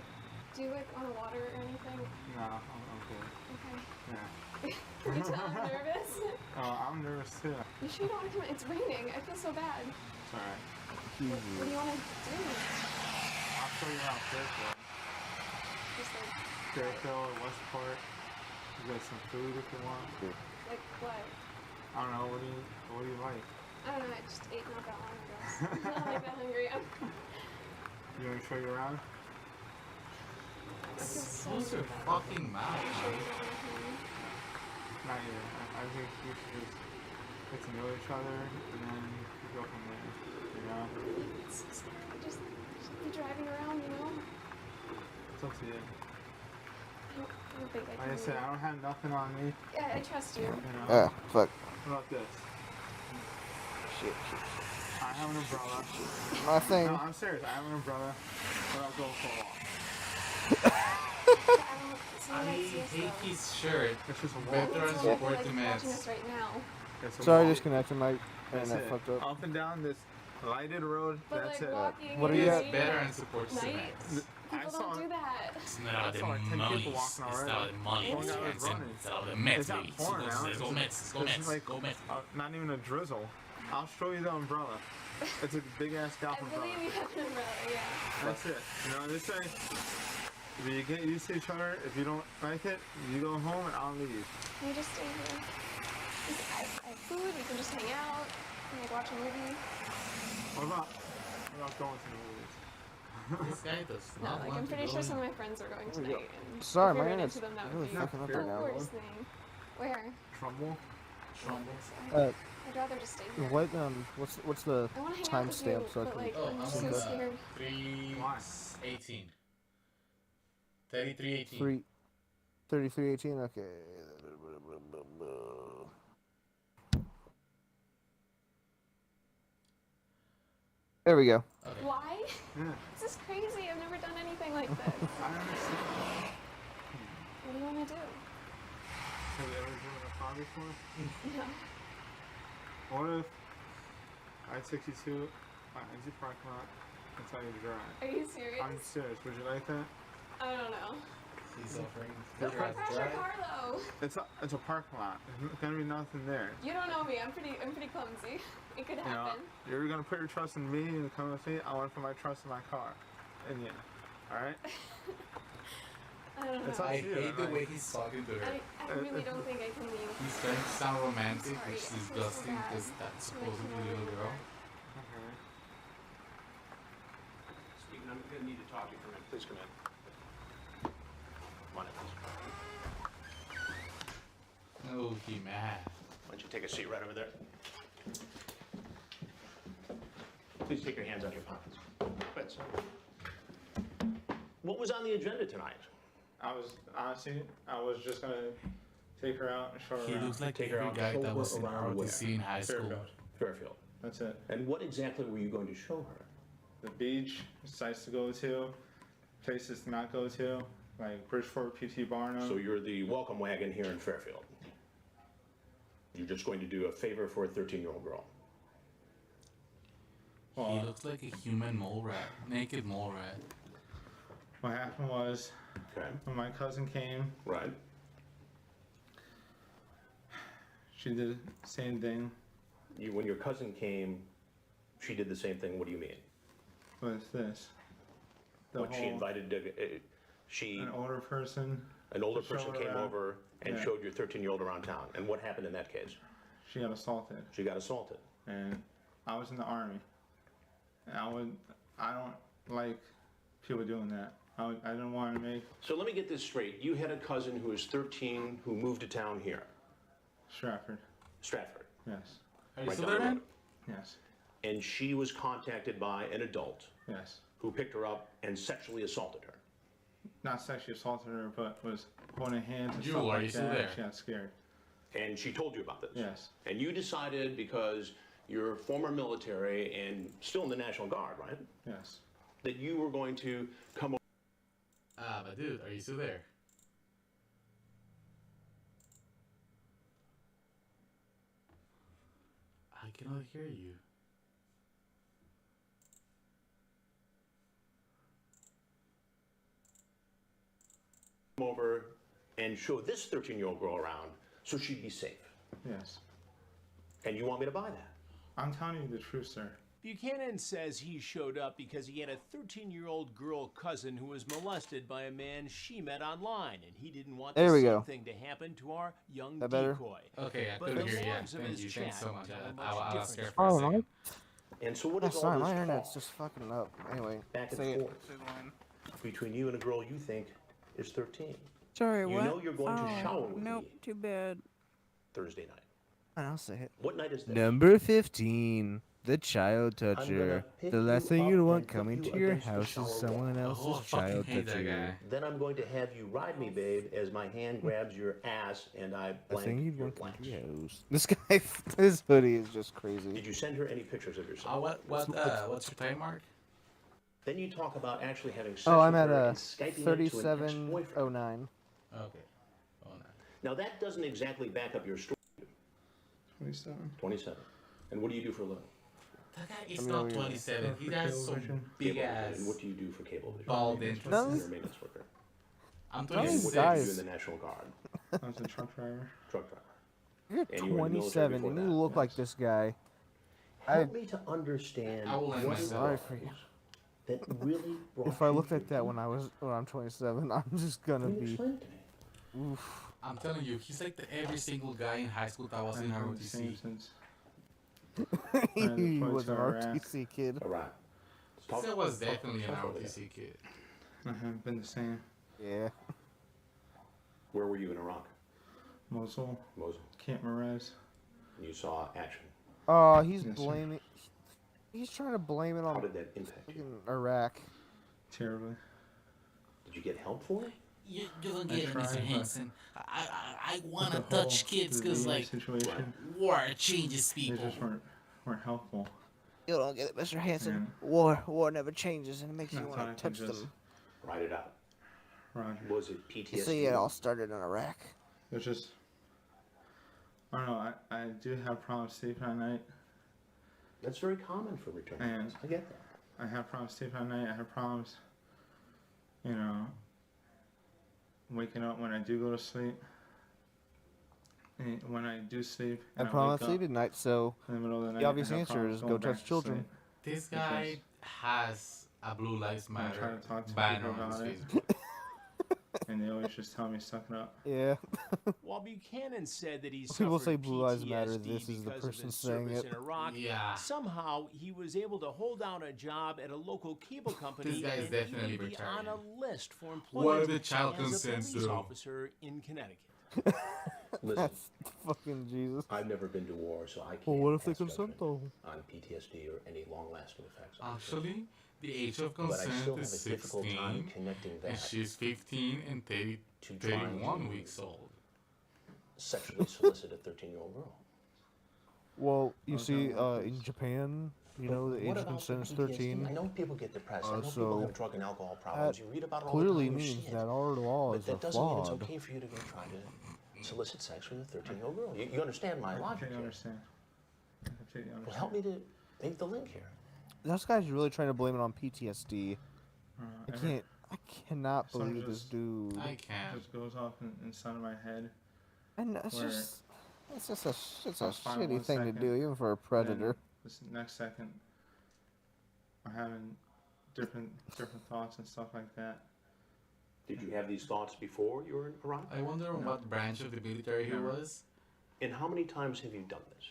Do you, like, want water or anything? No, I'm good. Okay. Yeah. Can you tell I'm nervous? Oh, I'm nervous too. You sure you don't want to come in? It's raining. I feel so bad. It's alright. What do you want to do? I'll show you around Fairfield. Just, like, Fairfield, Westport. You get some food if you want. like what? I don't know, what do you like? I don't know. I just ate not that long ago. I'm not like that hungry. You want me to show you around? Close your fucking mouth. Not yet. I think we should just get to know each other and then we go from there. You know? It's so scary. Just be driving around, you know? It's up to you. I don't think I can. Like I said, I don't have nothing on me. Yeah, I trust you. You know? Yeah, fuck. What about this? Shit. I have an umbrella. Nothing. No, I'm serious. I have an umbrella, but I'll go for a walk. I hate his shirt. It's just a walk. Veteran Someone support like to watching us meds. right now. It's a Sorry, walk. disconnected. My That's internet it. fucked up. Up and down this lighted road. But That's like it. walking What are at you night, at? Veteran support to night, meds. I people saw don't do that. It's not about the I saw 10 money. people walking It's already. not about the money. One guy was It's running. about the meds, It's not baby. pouring out. Let's go meds. Let's go This is meds. like Go meds. not even a drizzle. I'll show you the umbrella. It's a big ass I golf believe umbrella. you have an umbrella, yeah. That's it. You know, this way, if you get used to each other, if you don't like it, you go home and I'll leave. Can we just stay here? I have food, we can just hang out, and like watch a movie. What about going to the movies? This guy does No, not like want I'm to pretty go sure in. some of my friends are going tonight. And Sorry, if we my ran internet's into them, that really would be fucking up the right now. worst thing. Where? Trumbull? I'd rather just stay here. What's the I want to hang out time with stamp you, so I but can? like Oh, I'm I'm just so gonna- scared. 3:18. 33:18. 3318. Okay. There we go. Okay. Why? Yeah. This is crazy. I've never done anything like this. I understand. What do you want to do? Have you ever driven a car before? No. What if I took you to my empty parking lot and tell you to drive? Are you serious? I'm serious. Would you like that? I don't know. He's offering. Don't crash your car though. It's a parking lot. There's gonna be nothing there. You don't know me. I'm pretty clumsy. It could happen. You're gonna put your trust in me and come with me. I want to put my trust in my car. And you. Alright? I don't know. I hate the way he's talking to her. I really don't think I can leave. He's trying to sound romantic, Sorry, which is I feel so disgusting bad. because that's supposed to be a little girl. Stephen, I'm going to need to talk to you for a minute. Please come in. Come on in, please. Oh, he mad. Why don't you take a seat right over there? Please take your hands out of your pockets. Right, sir. What was on the agenda tonight? I was just gonna take her out and show her He around. looks like Take her every out, guy show that her was in around where? ROTC in high school. Fairfield. That's it. And what exactly were you going to show her? The beach, sites to go to, places to not go to, like Bridgeport, PT Barnum. So you're the welcome wagon here in Fairfield. You're just going to do a favor for a 13-year-old girl. He looks like a human mole rat, naked mole rat. What happened was, when my cousin came, right? She did the same thing. When your cousin came, she did the same thing. What do you mean? With this. When she invited, an older person. An older to show person her came around. over and Yeah. showed your 13-year-old around town. And what happened in that case? She got assaulted. She got assaulted. And I was in the army. And I don't like people doing that. I didn't want to make So let me get this straight. You had a cousin who was 13 who moved to town here. Stratford. Stratford. Yes. Are you Right still down there, the man? road. Yes. And she was contacted by an adult Yes. who picked her up and sexually assaulted her. Not sexually assaulted her, but was holding hands and You, stuff are like you still that. there? She got scared. And she told you about this? Yes. And you decided, because you're former military and still in the National Guard, right? Yes. That you were going to come over. But dude, are you still there? I cannot hear you. over and show this 13-year-old girl around so she'd be safe. Yes. And you want me to buy that? I'm telling you the truth, sir. Buchanan says he showed up because he had a 13-year-old girl cousin who was molested by a man she met online, and he didn't want There the we same go. thing to happen to our young That better? decoy. Okay, I But couldn't the hear you. logs of Thank his you. Thanks chat so much. tell a much I was different scared for a Oh, second. And so what Yeah, is all sorry, this my internet's talk just fucking up. Anyway, back and say it. forth between you and a girl you think is 13? Sorry, You what? know you're going to shower with Nope, me too bad. Thursday night. I'll say it. What night is this? Number 15. The child gonna toucher. pick The last you thing up you want and put coming you to your against the house shower is someone wall. else's Oh, I fucking child hate that toucher. guy. Then I'm going to have you ride me, babe, as my hand grabs your ass and I The thing blank you'd your want coming blanks. to your house. This guy, his hoodie is just crazy. Did you send her any pictures of yourself? What's your time mark? Then you talk about actually having sex Oh, I'm with at her a and Skyping it to an ex-boyfriend. 3709. Okay. Oh, no. Now that doesn't exactly back up your story. 27. 27. And what do you do for a living? That guy is not 27. He has some big Cable ass vision. What do you do for cable vision? bald interests. No. You're a maintenance worker. I'm None of And these 26. what did you do guys- in the National Guard? I was a truck driver. Truck driver. You're And you were in the military 27 before and you that. look like this guy. Help me to understand I will end what it myself. Sorry was for you. that really brought If I you looked here. like that when I'm 27, I'm just gonna Can you be. explain it to me? Oof. I'm telling you, he's like every single guy in high school that was in I've been the same ROTC. since. He I was an to Iraq. RTC kid. All right. That was definitely an ROTC kid. I haven't been the same. Yeah. Where were you in Iraq? Mosul, Mosul. Camp Merez. And you saw action. Oh, he's Yes, sir. blaming. He's trying to blame it How on did that impact you? fucking Iraq. Terribly. Did you get help for it? You don't I get it, tried, Mr. but Hansen. I With want to the whole touch kids because, disease like, situation, war changes they people. just weren't helpful. You don't get it, Mr. Hanson. Yeah. War never changes, and it makes you That's want how to I can touch just- them. Write it out. Roger. Was it You PTSD? see, it all started in Iraq. It's just, I don't know. I do have problems sleeping at night. That's very common for return And vets. I get that. I have problems sleeping at night. I have problems, you know, waking up when I do go to sleep. And when I do sleep, I and promise wake sleep up at night, so in the middle of the night, the obvious and I answer promise is going go back touch to children. sleep. This guy has a Blue Lives I try Matter to talk to banner people on his about it. Facebook. And they always just tell me suck it up. Yeah. While Buchanan said that he People suffered say Blue Lives PTSD Matter, this is the because of person his saying service it. in Iraq, Yeah. somehow he was able to hold down a job at a local cable company This guy is and definitely even be on a libertarian. list for What employment did child as a consent police do? officer in Connecticut. Listen, That's fucking Jesus. I've never been to war, so I can't Well, what if they pass consent judgment though? on PTSD or any long-lasting effects. of it. Actually, the age of But I consent still have is a difficult time 16, connecting and that she's 15 and to trying 31 to weeks old. sexually solicit a 13-year-old girl. Well, you Okay, see, well, in Japan, you know, the What age of about consent is the PTSD? 13. I know people get depressed. I know people So have drug and alcohol problems. that You read about it all clearly the time. You means see it. that our laws But are that doesn't mean it's flawed. okay for you to go try to solicit sex from a 13-year-old girl. You understand my I logic completely here? understand. I completely understand. Well, help me to make the link here. This guy's really trying to blame it on PTSD. Every- I cannot Something believe this just- dude. I can't. Just goes off inside of my head. And it's where just it's a I'll find shitty one thing to second, do, even for a then predator. This next second, I'm having different thoughts and stuff like that. Did you have these thoughts before you were in Iraq? I wonder what branch of the military he Never. was. And how many times have you done this?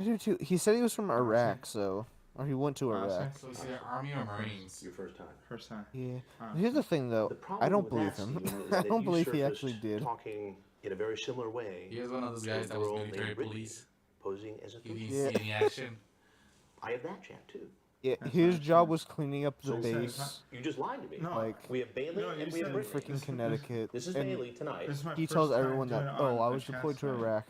I do too. He said he was from Iraq, so or he went to Iraq. So is he Army or Marines? Your first time. First time. Yeah. Honestly. Here's the thing, though. The problem I don't with believe that, him. Stephen, is I that don't you believe he surfaced actually did. Talking in a very similar way. He was one of those to a guys that was girl military named Whitney, police. posing as a He didn't 13-year-old. see any action. I have that chat too. Yeah, That's his not job true. was cleaning up the So base. you just lied to me. No. Like, We have Bailey No, you and we have said- Brittany. freaking Connecticut. This is and Bailey tonight. This is my he first tells time everyone doing that, it oh, on I was a chat deployed to site. Iraq.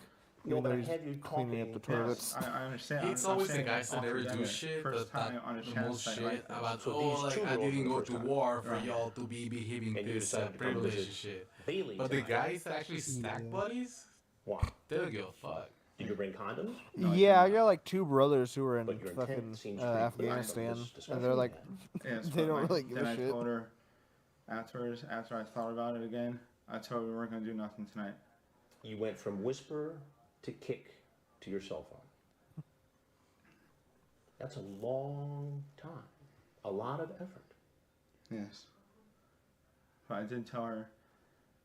No, Even but though I he's have you cleaning up the talking- toilets. Yes, I understand. It's I'm always the saying guys that never do altogether, shit, first but time that on a the chat most site shit like this. about, So oh, these like, two I girls didn't for the go first to time. war for Right. y'all to be behaving And you this decided to come privilege and visit shit. Bailey But the tonight. guys that actually stack buddies, Why? they don't give a fuck. Did you bring condoms? No, I Yeah, I didn't. got like two brothers who were in But your fucking intent seems pretty clear from Afghanistan, this discussion and they're we like, had. Yes, they but don't really give then a I shit. told her afterwards, after I thought about it again, I told her we weren't gonna do nothing tonight. You went from whisper to kick to your cell phone. That's a long time. A lot of effort. Yes. But I did tell her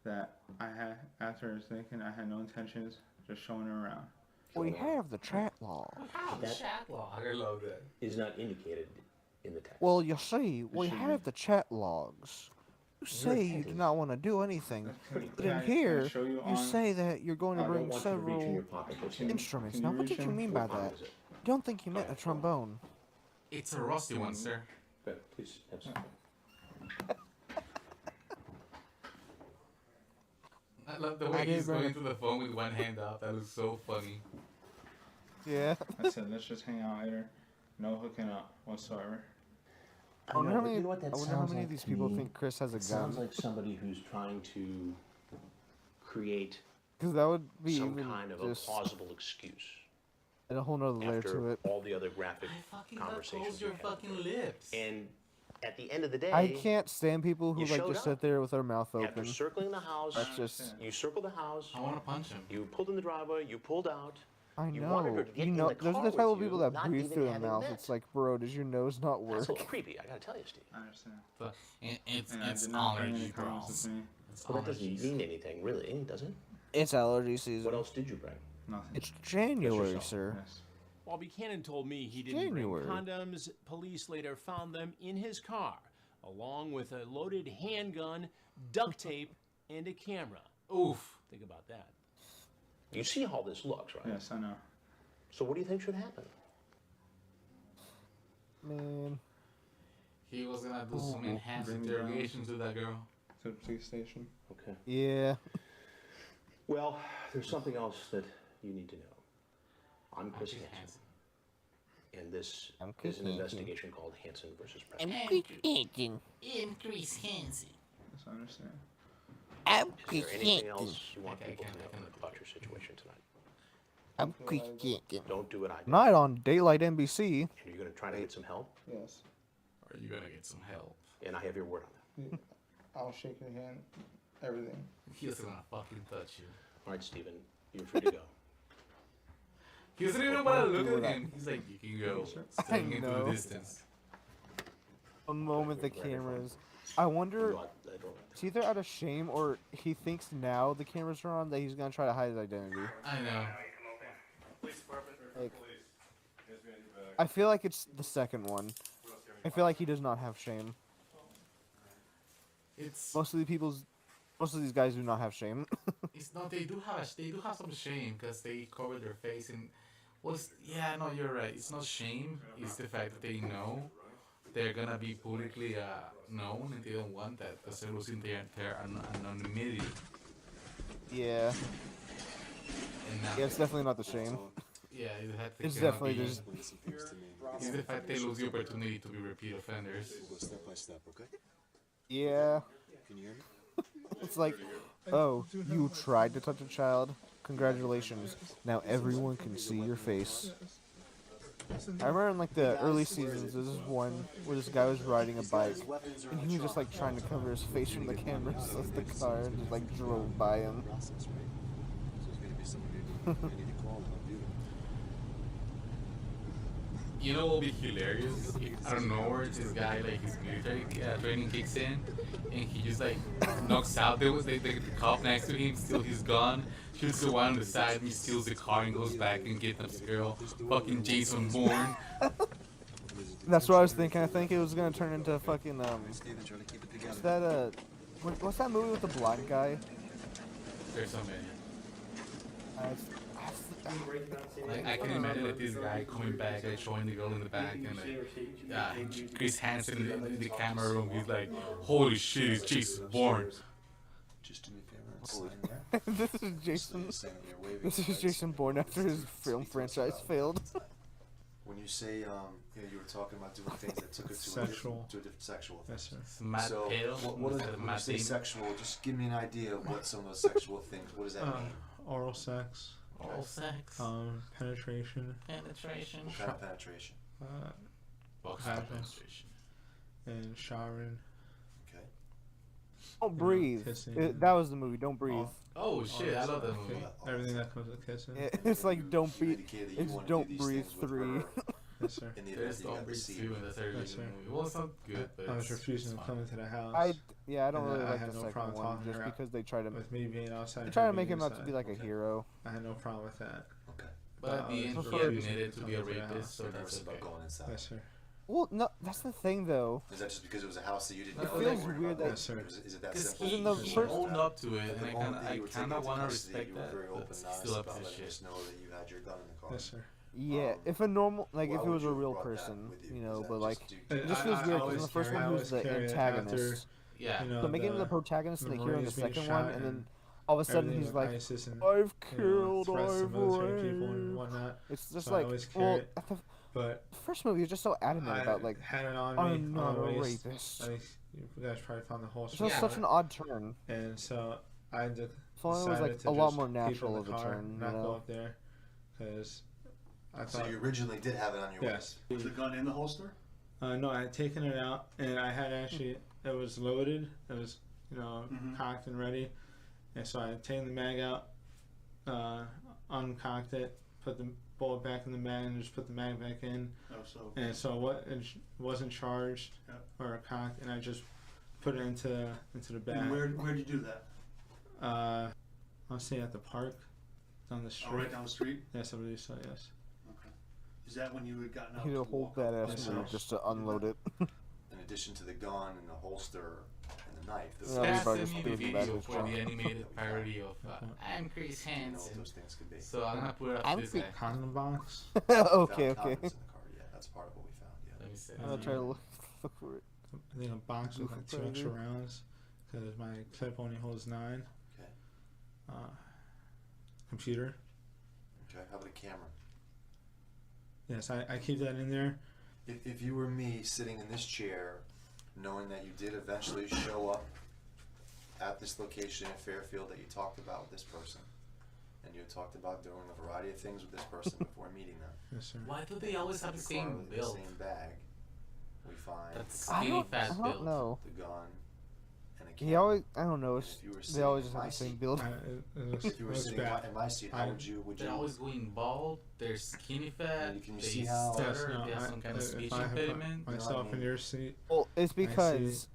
that I had, after I was thinking, I had no intentions, just showing her around. we have the chat log. That Chat log. I love that. is not indicated in the text. Well, you see, we should have the chat logs. You say you do not want to do anything, but in here, show you you on- say that you're going to I don't bring want you to reach in several your pocket. Just instruments. can Now, you what reach did you in? mean by What time that? is it? I don't think you meant a trombone. It's a rusty one, sir. Good, please have some. I love the I way did he's bring going it. to the phone with one hand out. That looks so funny. Yeah. I said, let's just hang out later. No hooking up whatsoever. I wonder how but many, you know what that I wonder how sounds many like of these to people me? think Chris has a It sounds gun. like somebody who's trying to create Because that would be some even kind of just a plausible excuse and a whole nother layer to after it. all the other graphic Fucking conversations close your we had. fucking lips. And at the end of the day, I can't stand people who you like showed just up. sit there with their mouth after open. circling the house, That's just. you circled the house, I want to punch him. you pulled in the driveway, you pulled out. I You wanted her know. to get You in know, the those are car the type with of people you, that not breathe even through their having mouth. met. It's like, bro, does your nose not That's work? a little creepy, I gotta tell you, Steve. I understand. But it's And I it's did not bring any allergy, bro. condoms with me. It's Well, that doesn't allergies. mean anything, really, does it? It's allergy season. What else did you bring? Nothing. It's January, yourself. sir. Yes. While Buchanan told me he didn't January. bring condoms, police later found them in his car, along with a loaded handgun, duct tape, and a camera. Oof. Think about that. You see how this looks, right? Yes, I know. So what do you think should happen? Man. He was gonna do some enhanced Bring me down. interrogations with that girl. To the police station. Okay. Yeah. Well, there's something else that you need to know. I'm Chris Chris Hansen, and this I'm Chris is an Hansen. investigation called Hansen versus Preston. Increase Hansen. Yes, I understand. Is there anything else you want people to know about your situation tonight? Don't do what I did. Night on Daylight NBC. And you're going to try to get some help, Yes. Are you gonna get some help? and I have your word on that. I'll shake your hand. everything. He doesn't want to fucking touch you. All right, Steven, you're free to go. He doesn't even want to look at him. He's like, you can go. Staring into the distance. A moment the cameras. I wonder. It's either out of shame or he thinks now the cameras are on that he's gonna try to hide his identity. I know. Like, I feel like it's the second one. I feel like he does not have shame. It's most of these guys do not have shame. It's no, they do have some shame because they cover their face and yeah, no, you're right. It's not shame. It's the fact that they know they're gonna be publicly known and they don't want that because they're losing their anonymity. Yeah. Yeah, it's definitely not the shame. Yeah, it's definitely just. It's the fact they lose the opportunity to be repeat offenders. Step by step, okay? Yeah. Can you hear me? It's like, oh, you tried to touch a child? Congratulations. Now everyone can see your face. I remember in like the early seasons, there was one where this guy was riding a bike, and he was just like trying to cover his face from the cameras of the car and just like drove by him. You know what will be hilarious? I don't know where this guy, like his military training kicks in, and he just like knocks out the cop next to him, steals his gun, shoots the one on the side, and he steals the car and goes back and kidnaps the girl. Fucking Jason Bourne. That's what I was thinking. I think it was gonna turn into fucking what's that movie with the blind guy? There's so many. Like, I can imagine like this guy coming back, like showing the girl in the back, and like Chris Hansen in the camera room. He's like, "Holy shit, it's Jason Bourne." Just do me a favor. This is Jason. This is Jason Bourne after his film franchise failed. When you say, you were talking about doing things that took it to a different sexual thing. Yes, sir. So, when you say sexual, just give me an idea of what some of those sexual things. What does that mean? Oral sex. Oral sex. Penetration. Penetration. What kind of penetration? Penetration. And showering. Okay. Don't breathe. That was the movie. Don't breathe. Oh shit! I love that movie. Everything that comes with kissing. It's like don't breathe. It's don't breathe 3. Yes, sir. There's Don't Breathe 2 in the third movie. Well, it's not good, but I was refusing to come into the house. I don't really I like had the no second problem one talking just her because they try to. with me being outside. They try to make him out to be like a hero. I had no problem with that. Okay. But at the end, he admitted to be a rapist, so that's okay. About going inside. Yes, sir. Well, no, that's the thing though. Is that just because it was a house that you didn't? It feels weird that. Yes, sir. Is it that Because simple? he owned up to it, and I kind of want to respect that, but he's still up to his shit. Just know that you had your gun in the car. Yes, sir. Yeah, if a normal, like if it was a real person, you know, but like it just feels weird because in the first one he was the antagonist. Yeah. So making him the protagonist and the hero in the second one, and then all of a sudden he's like, ISIS and, I've killed, threats to I've military people and raped. whatnot. It's just So I like, always carry well, it. at the But first movie, you're just so adamant about like, had it on I'm me, not a waist. rapist. I think you guys probably found the whole It's just such an odd turn. And so I If only it was like a lot more natural of a turn, you not go know. up there, because I So thought. you originally did have it on your Yes. waist. Was the gun in the holster? No, I had taken it out, and I had actually it was loaded. It was cocked and ready, and so I had taken the mag out, uncocked it, put the bullet back in the mag, and just put the mag back in. Oh, so. And so it wasn't charged or cocked, and I just put it into the bag. And where did you do that? I was staying at the park, down the street. Oh, right down the street? Yes, I believe so. Yes. Okay. Is that when you had gotten out? He did a whole badass move just to unload it. In addition to the gun and the holster and the knife. Stan sent me the video for the animated parody of I'm Chris Hansen. Those things could be. So I'm gonna put it up I'm to this guy. condom box. Okay. Yeah, that's part of what we found. Yeah. Let me see. I'll try to look for it. I think a box with like 2 extra rounds, because my clip only holds 9. Okay. Computer. Okay. How about a camera? Yes, I keep that in there. If you were me sitting in this chair, knowing that you did eventually show up at this location in Fairfield that you talked about with this person, and you had talked about doing a variety of things with this person before meeting them. Yes, sir. Why do they always have the same build? The same bag. We find that skinny fat build. No. The gun And a He camera. always, I don't know, And if you were they sitting always in have my the same seat- build. If you were sitting in my seat, how would you? They're always going bald. They're skinny fat. Can you they see how? stutter. They have some kind of speech impediment. Myself in your seat. Well, it's I see, because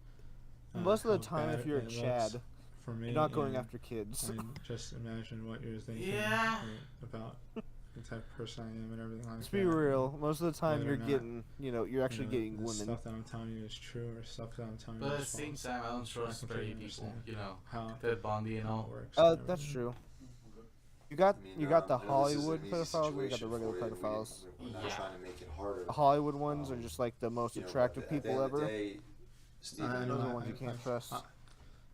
most of the how time, if bad you're a it Chad, looks for me, you're not going and after kids. just imagine what you're thinking Yeah. about the type of person I am and everything like Let's that. be real. Most of the time, Whether you're or not, getting, you're actually getting the women. Stuff that I'm telling you is true, or stuff that I'm telling But you at the is same false. time, I don't trust completely very people. understand You know, how Ted Bundy and all. it works. That's true. You got I mean, you got the I know this Hollywood isn't an easy pedophiles, and you got the situation regular for you. pedophiles. We're not trying to make it harder. The Hollywood ones are just like the most You know, attractive but at the people end of the ever. day, Steven, I know Those are the I- ones you I- can't I- trust.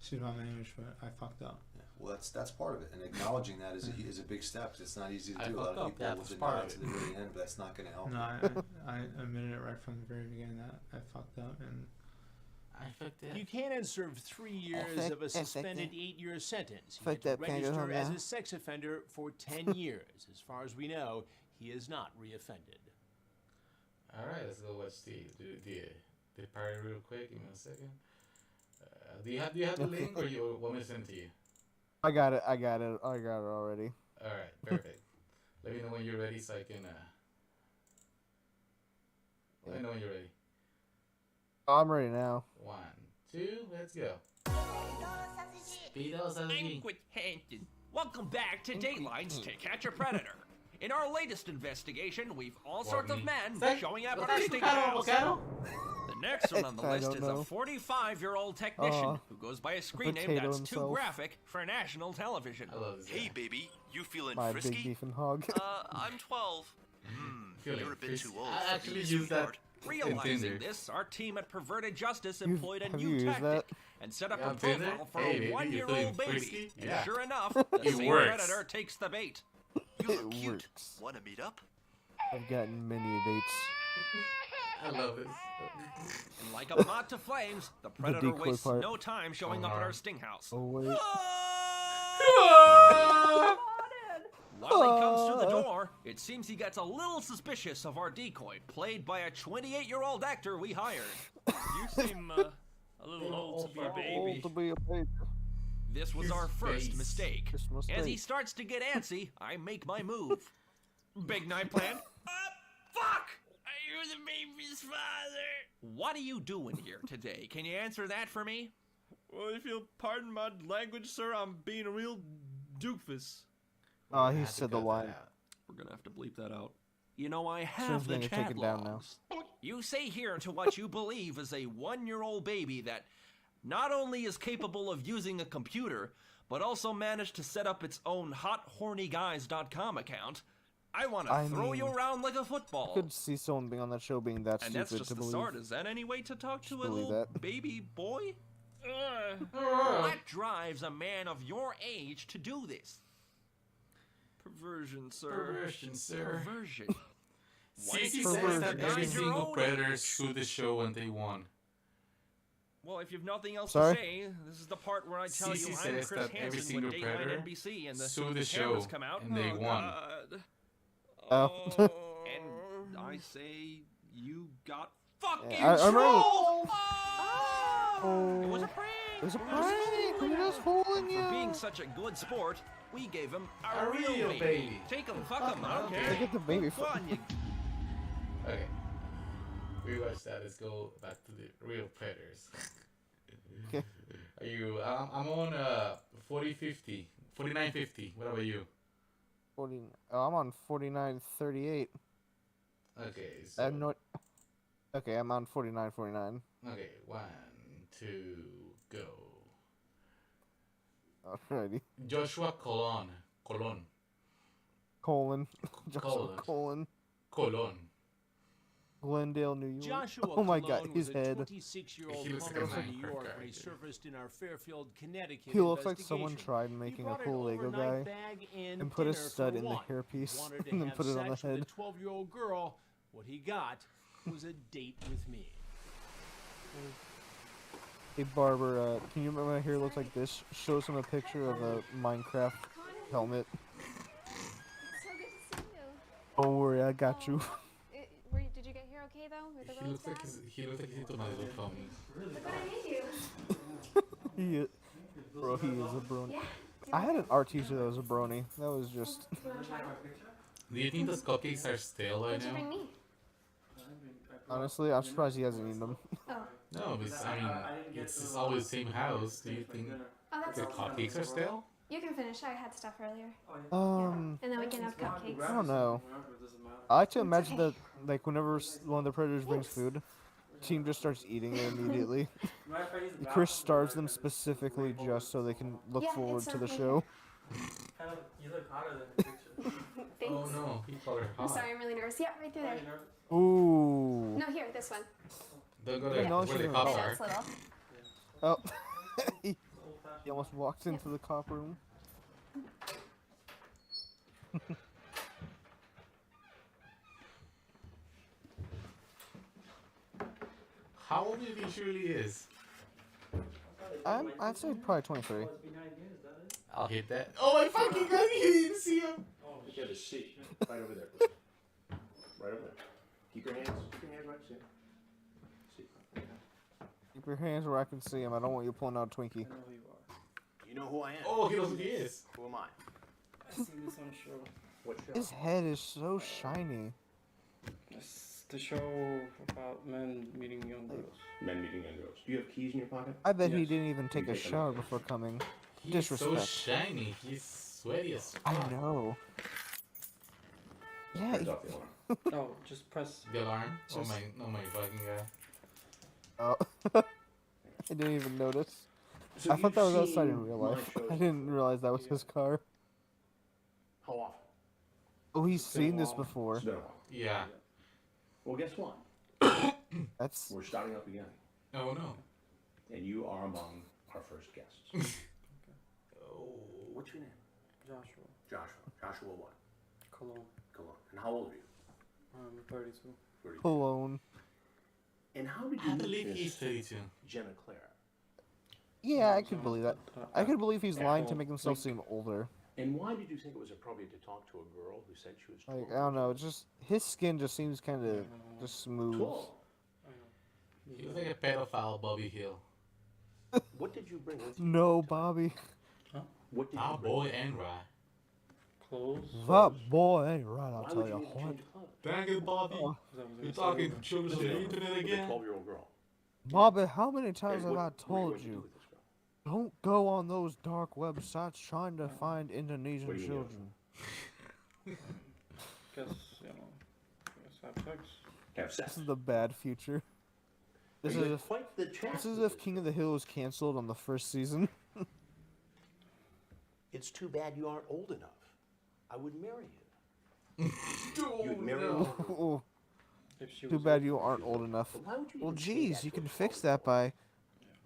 Excuse my language, but I fucked up. Well, that's part of it, and acknowledging that is a big step. It's not easy to I do. A lot fucked of up. people Yeah, will that's deny part it to of the it. very end, but that's not going to help. No, you. I admitted it right from the very beginning that I fucked up, and I fucked it. Buchanan served 3 years of a suspended 8-year sentence. He Fuck had to that, Pedro, register as yeah. a sex offender for 10 years. As far as we know, he has not reoffended. All right, let's go watch the party real quick. Give me a second. Do you have the link, or you want me to send it to you? I got it already. All right, perfect. Let me know when you're ready, so I can. Let me know when you're ready. Oh, I'm ready now. 1, 2, let's go. Speedo sausage. Banquet Hampton. Welcome back to Datelines to Catch a Predator. In our latest investigation, we've all sorts of men showing up at our sting house. The next one on the I list don't is know. a 45-year-old technician who goes by a screen name potato that's too himself. graphic for national television. Hey, baby, you feeling My big frisky? beefing hog. I'm 12. Feeling You're a bit frisky. too old. I for actually me, use that sweetheart. Realizing Tinder. this, our team at Perverted Justice You've- employed a have you new used tactic that? and set up Yeah, a on Tinder? profile for Hey, baby, a you 1-year-old feeling baby. frisky? And Yeah. sure enough, the It same works. predator takes the bait. You look It cute. works. Want to meet up? I've gotten many dates. I love this. And like a moth to flames, the predator decoy wastes part. no time showing up at our sting house. Oh wait. While he comes through the door, it seems he gets a little suspicious of our decoy, played by a 28-year-old actor we hired. You seem a little old to be a baby. Old to be a baby. This was His our first face. mistake. First As he mistake. starts to get antsy, I make my move. Big night planned. Fuck! You're the baby's father. What are you doing here today? Can you answer that for me? Well, if you'll pardon my language, sir, I'm being a real doofus. Oh, he said the line. We're gonna have to bleep that out. You know, I Sounds have the gonna take chat it down now. logs. You say here to what you believe is a 1-year-old baby that not only is capable of using a computer, but also managed to set up its own hothornyguys.com account. I want to I throw mean, you around like a football. I could see someone being on that show being that And stupid that's just to the believe. start. Is that any way to talk to a believe little that. baby boy? What drives a man of your age to do this? Perversion, sir. Perversion, sir. Perversion. Cece What says is that it? every Guide your single own predator age. sued the show when they won. Well, if you've nothing else Sorry? to say, this is the part where I tell Cece you I'm says Chris that every Hansen single with Dateline predator NBC, and the sued the cameras show come out, and they won. God. Oh. And I say you got fucking Yeah, I remember- trolled. Oh. It was a prank. It was a prank. We're just fooling For you. being such a good sport, we gave him a, A real baby. Take him, fuck him, I don't care. I get the baby Go on, you. Okay. We watched that. Let's go back to the real predators. Okay. Are you? I'm on 4050, 4950. What about you? 40. Oh, I'm on 49:38. Okay. I So, have no. Okay, I'm on 49:49. okay. 1, 2, go. Alrighty. Joshua Colon. Colon. Joshua Colon. Colon. Colon. Glendale, New York. Joshua Oh my Colon God, his was a head. 26-year-old He looks like plumber a from New Minecraft York when he character. surfaced in our Fairfield, Connecticut He looks like someone investigation. tried He making a brought an cool Lego overnight guy bag and and put a dinner stud for in the one. hairpiece Wanted to and then have put it on the sex with head. a 12-year-old girl. What he got was a date with me. Hey Barber, can you remember my hair looks like this? Shows him a picture of a Minecraft helmet. It's so good to see you. Don't worry, I got you. Did you get here okay though? With the He looks like he's into My Little Pony. Look what I made you. Bro, he is a brony. I had an art teacher that was a brony. That was just. Do you think those cupcakes are stale right now? me? Honestly, I'm surprised he hasn't eaten them. Oh. No, because I mean, it's just always the same house. Do you think the cupcakes are stale? You can finish. I had stuff earlier. Um, And then we can have cupcakes. I don't know. I like to imagine that, like, whenever one of the predators brings food, team just starts eating it immediately. Chris starves them specifically just so they can look forward to the show. You look hotter than the picture. Thanks. Oh no, he called her I'm hot. sorry, I'm really nervous. Yeah, right through there. Ooh. No, here, this one. Don't go Yeah, there. no, Where she's the in cops the are. It's little. Oh. He almost walked into the cop room. How old do you think she really is? I'd say probably 23. I'll hit that. Oh my fucking god, you didn't see him! Look at the seat. Right over there. Please. Right over there. Keep your hands right there. Keep your hands where I can see him. I don't want you pulling out a Twinkie. You know who I am? Oh, he knows who he is. Who am I? I seen this on a show. What show? His head is so shiny. It's the show about men meeting young girls. Men meeting young girls. Do you have keys in your pocket? I bet he Yes. didn't even take a take them. shower before coming. He's Disrespect. so shiny. He's sweaty as I fuck. know. Yeah. Turns off the alarm. No, just press. The alarm? Oh Just- my fucking god. Oh. I didn't even notice. So I thought that was you've outside in seen real my life. shows I didn't realize that was his car. How often? Oh, he's been a seen this while. before. It's been a while. Yeah. Well, guess what? That's. We're starting up again. Oh no. And you are among our first guests. Oh. What's your name? Joshua. Joshua. Joshua what? Cologne. Cologne. And how old are you? I'm 32. 32. Cologne. And how did I you believe meet he's this 32. Jenna Claire? Yeah, I could believe that. I could believe he's lying to make himself like- seem older. And why did you think it was appropriate to talk to a girl who said she was 12? Like, I don't know. It's just his skin just seems kind of just smooth. 12. He looks like a pedophile, Bobby Hill. What did you bring with you? No, Bobby. What did Our you bring? boy and Rye. Clothes. That boy ain't right, I'll Why tell would you you need to what. change clothes? Dang it, Bobby. Oh. You're talking children to the internet With a again? 12-year-old girl. Bobby, how many times And have I what were you told going to do you? with this girl? Don't go on those dark websites trying to find Indonesian What do you children. Guess, you know, guess have sex. Have This sex. is the bad future. This You is had if quite the this chat is with if King of the Hill was canceled on the first season. It's too bad you aren't old enough. I would marry you. Oh, You'd marry no. me. Ooh, If she too was bad you aren't old enough. But why would you Well, even say geez, that you to a can fix 12-year-old? that by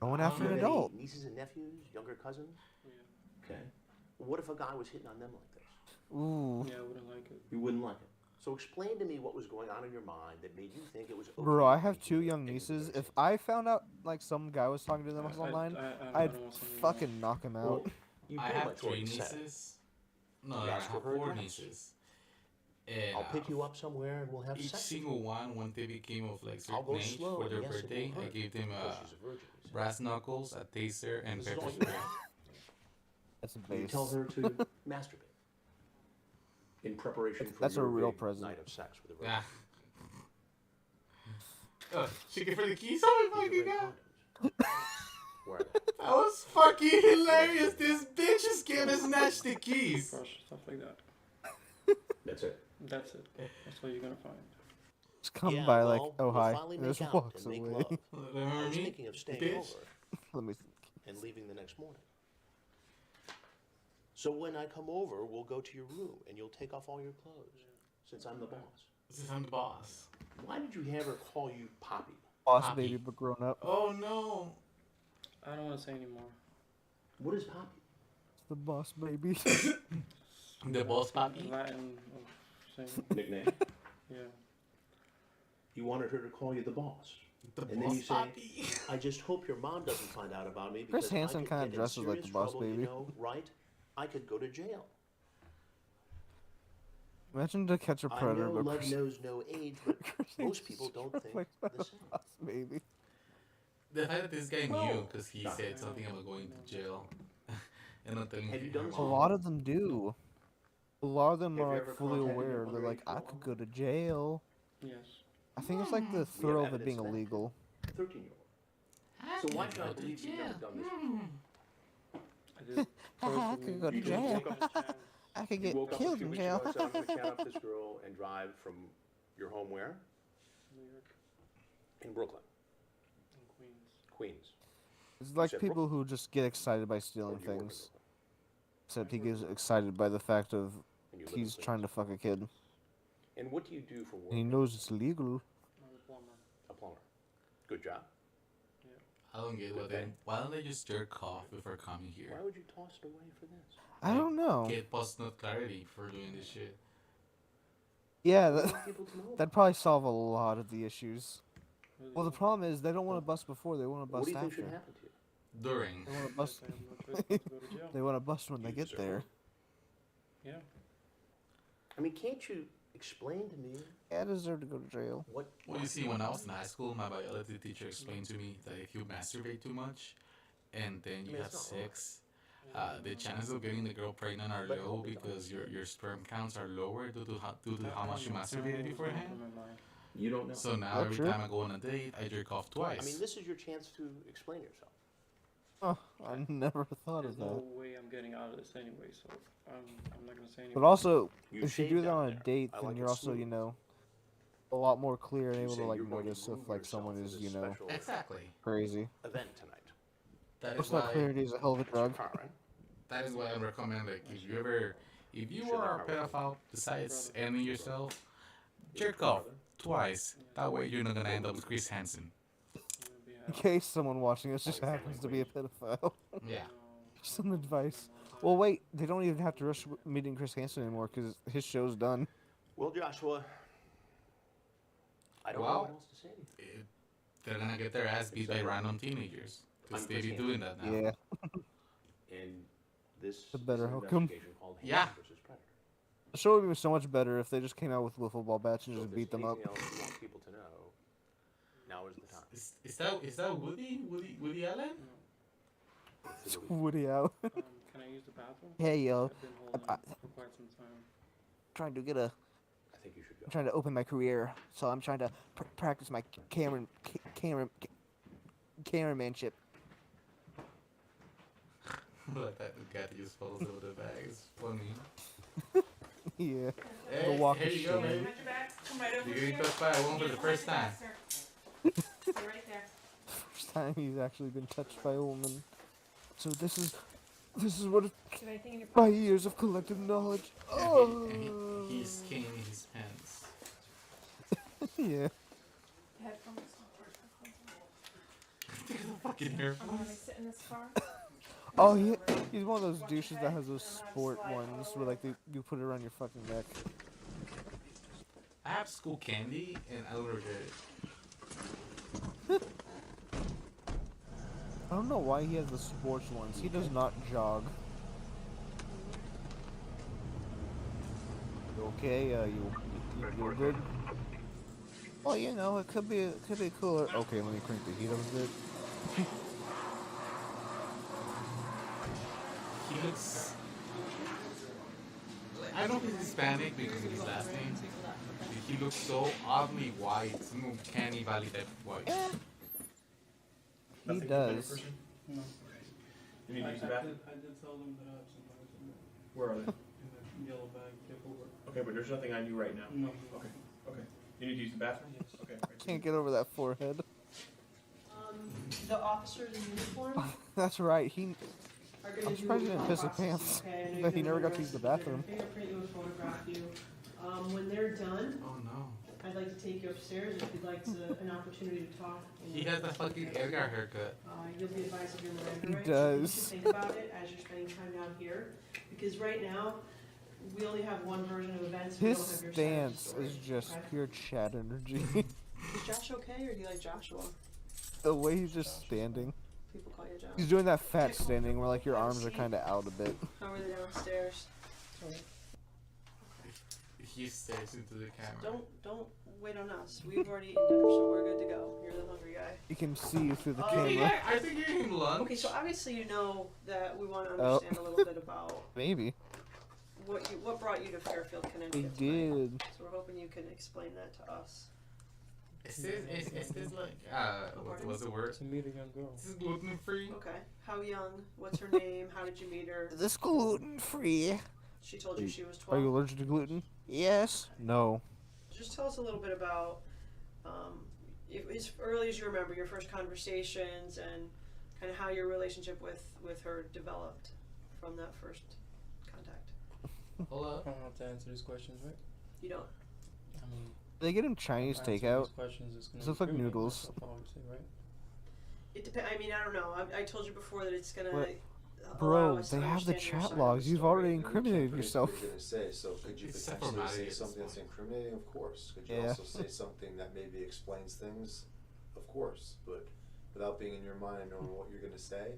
going after Do you an have any adult. nieces and nephews, younger cousins? Yeah. Okay. What if a guy was hitting on them like this? Ooh, Yeah, I wouldn't like it. You wouldn't like it. So explain to me what was going on in your mind that made you think it was okay. bro, I to have be two gay young and you nieces. didn't If I found out like some guy was talking to them online, I'd don't want something fucking knock him Well, out. you I pretty have much 3 already said it. nieces. No, You I asked for have her 4 advice. nieces. And I'll pick you up somewhere and we'll have each sex. single one, when they became of like I'll certain go age slow, for their yes, it birthday, won't I hurt, gave them because she's a virgin, you see. brass knuckles, a taser, and This is pepper all you spray. want. That's a You base. tell her to masturbate in preparation for That's a your real big present. night of sex with a virgin. Ah. She gave her the keys. Oh my These are fucking great god. condoms. Where are they? That was fucking hilarious. This bitch is gonna snatch the keys. Brush, stuff like that. That's it. That's it. That's all you're gonna find. Just come Yeah, by like, well, oh we'll hi, finally and make just out walks and make away. love. I Remember was me? thinking of staying Bitch. over Let me think. and leaving the next morning. So when I come over, we'll go to your room and you'll take off all your clothes, since I'm the boss. Since I'm the boss. Why did you have her call you Poppy? Boss Poppy. baby, but grown up. Oh no. I don't want to say anymore. What is Poppy? It's the boss baby. The boss puppy. Latin of saying, Nickname? yeah. You wanted her to call you the boss. The And then boss you say, puppy. I just hope your mom doesn't find out about me Chris because Hansen I could kinda get in dresses like the serious boss trouble, baby. You know, right? I could go to jail. Imagine To Catch a I Predator, know but love Chris, knows no age, but Chris most Hansen's people don't think like the same. boss baby. The fact that this guy knew because he said something about going to jail and not telling Have you her done this A mom. lot of them do. A lot of them Have are you like ever fully contacted aware. an They're like, underage I girl? could go to jail. Yes. I think it's like the We have thrill of it evidence being of that. illegal. 13-year-old. So why should I believe you've never done this before? I just I could go to You just jail. woke up, I could you get woke up a killed few in weeks jail. ago and said, I'm going to count up this girl and drive from your home where? New York In Brooklyn. and Queens. Queens. It's You like said people who just get excited by Or stealing do you work in things. Brooklyn? Except he gets excited by the fact of And you live in he's trying to fuck a kid. And what do you do for And he work? knows it's illegal. I'm a plumber. A plumber. Good job. I don't get what they. Why don't they just jerk off before coming here? Why would you toss it away for this? I don't know. Get post nut clarity for doing this shit. Yeah, You want people to know that'd probably solve a lot of the issues. Well, the problem is they don't want to bust before, they want to What bust do you think after. should happen to you? During. They want to bust. I have no choice but to go to jail. They want to bust when they You get deserve there. it. Yeah. I mean, can't you explain to me Yeah, I deserve to go to jail. what? Well, you see, when I was in high school, my biology teacher explained to me that if you masturbate too much and then you mean, have it's not wrong. sex, the chances of getting the girl pregnant are low because your sperm counts are lower due to how much you masturbated beforehand. You don't know. So now That's every true. time I go on a date, I jerk off twice. I mean, this is your chance to explain yourself. Oh, I never thought There's of no that. way I'm getting out of this anyway, so I'm not gonna say anything. But also, You if you shaved do that down on a there. date, I then like you're it also, smooth. a lot more clear and You able say to like you're going to notice if groom like yourself someone for is, this special Exactly. crazy. event tonight. That is Personal why. clarity is a hell of a drug. Karen. That is why I recommend like if you are a pedophile besides ending yourself, jerk off twice. That way you're not gonna end up with Chris Hansen. In case someone watching us just happens to be a pedophile. Yeah. Some advice. Well, wait, they don't even have to rush meeting Chris Hansen anymore because his show's done. Well, Joshua, I don't know Well, what else to say to you. They're gonna get their ass beat by random teenagers because I'm they be Chris doing that now. Yeah. And this The better is an outcome. investigation called Yeah. Hands versus Predator. The show would be so much better if they just came out with wiffle ball bats and So just if beat there's them up. anything else you want people to know, now is the time. Is that Woody Allen? It's a relief. Woody out. Can I use the bathroom? Hey, yo. I've been holding I- it for quite some time. Trying to get a. I think you should go. I'm trying to open my career, so I'm trying to practice my cameramanship. Like that guy that just falls over the bag is funny. Yeah. Hey, The walk here of you go, shame. man. You're getting touched by a woman for the first time. First time he's actually been touched by a woman. So this is what Should I think in your my years of collective knowledge. Oh. And he's skinning his pants. Yeah. headphones? Fucking I'm earphones. gonna sit in this car. Oh, he's one of those douches that has those sport ones where like you put it around your fucking neck. I have school candy and I don't regret it. I don't know why he has the sports ones. He does not jog. You okay? You're good. Well, it could be cooler. Okay, let me crank the heat up a bit. He looks. I know he's Hispanic because of his last name. He looks so oddly white, some uncanny valley type of white. He does. No. You need to use the I bathroom? did tell them that I have some items in Where are they? the yellow bag. Tip over. Okay, but there's nothing on you right now. No. Okay. Okay. You need to use the bathroom? Yes. Okay. Can't get over that forehead. The officers in uniform That's right. are I'm going to surprised he do didn't a piss his process, pants. okay? I know That he you're never gonna got to use the arrest bathroom. you, they're gonna fingerprint you and photograph you. When they're done, Oh no. I'd like to take you upstairs if you'd like an opportunity to talk. He has a fucking Edgar haircut. You'll be advised of your Miranda He rights. does. You should think about it as you're spending time down here, because right now we only have one version of events. We His don't have your side of the stance story, is just okay? pure chat energy. Is Josh okay, or do you like Joshua? The way he's just standing. People call you Josh. He's doing that fat standing where like your arms are kind of out a bit. How are they downstairs? Sorry. He stares into the camera. Don't wait on us. We've already eaten dinner, so we're good to go. You're the hungry guy. You can see you through the Oh, camera. Yeah, I think you're eating lunch. Okay, so obviously you know that we want to Oh. understand a little bit about Maybe. what brought you to Fairfield, He Connecticut. did. So we're hoping you can explain that to us. Is this like what's the word? To meet a young girl. This is gluten free. Okay. How young? What's her name? How did you meet her? This gluten free. She told you she was Are you 12. allergic to gluten? Yes. No. Just tell us a little bit about, as early as you remember, your first conversations and kind of how your relationship with her developed from that first contact. Hello. I don't have to answer these questions, right? You don't. I mean, They get him Chinese answering takeout. these questions is gonna This looks like incriminate noodles. myself, obviously, right? It depends. I mean, I don't know. I told you before that it's gonna. What? allow Bro, us they to have the understand your chat side of logs. the You've story. already You can't incriminated predict yourself. what you're going to say, so could you It's potentially formality say at this something that's point. incriminating? Of course. Could you Yeah. also say something that maybe explains things? Of course. But without being in your mind and knowing what you're going to say,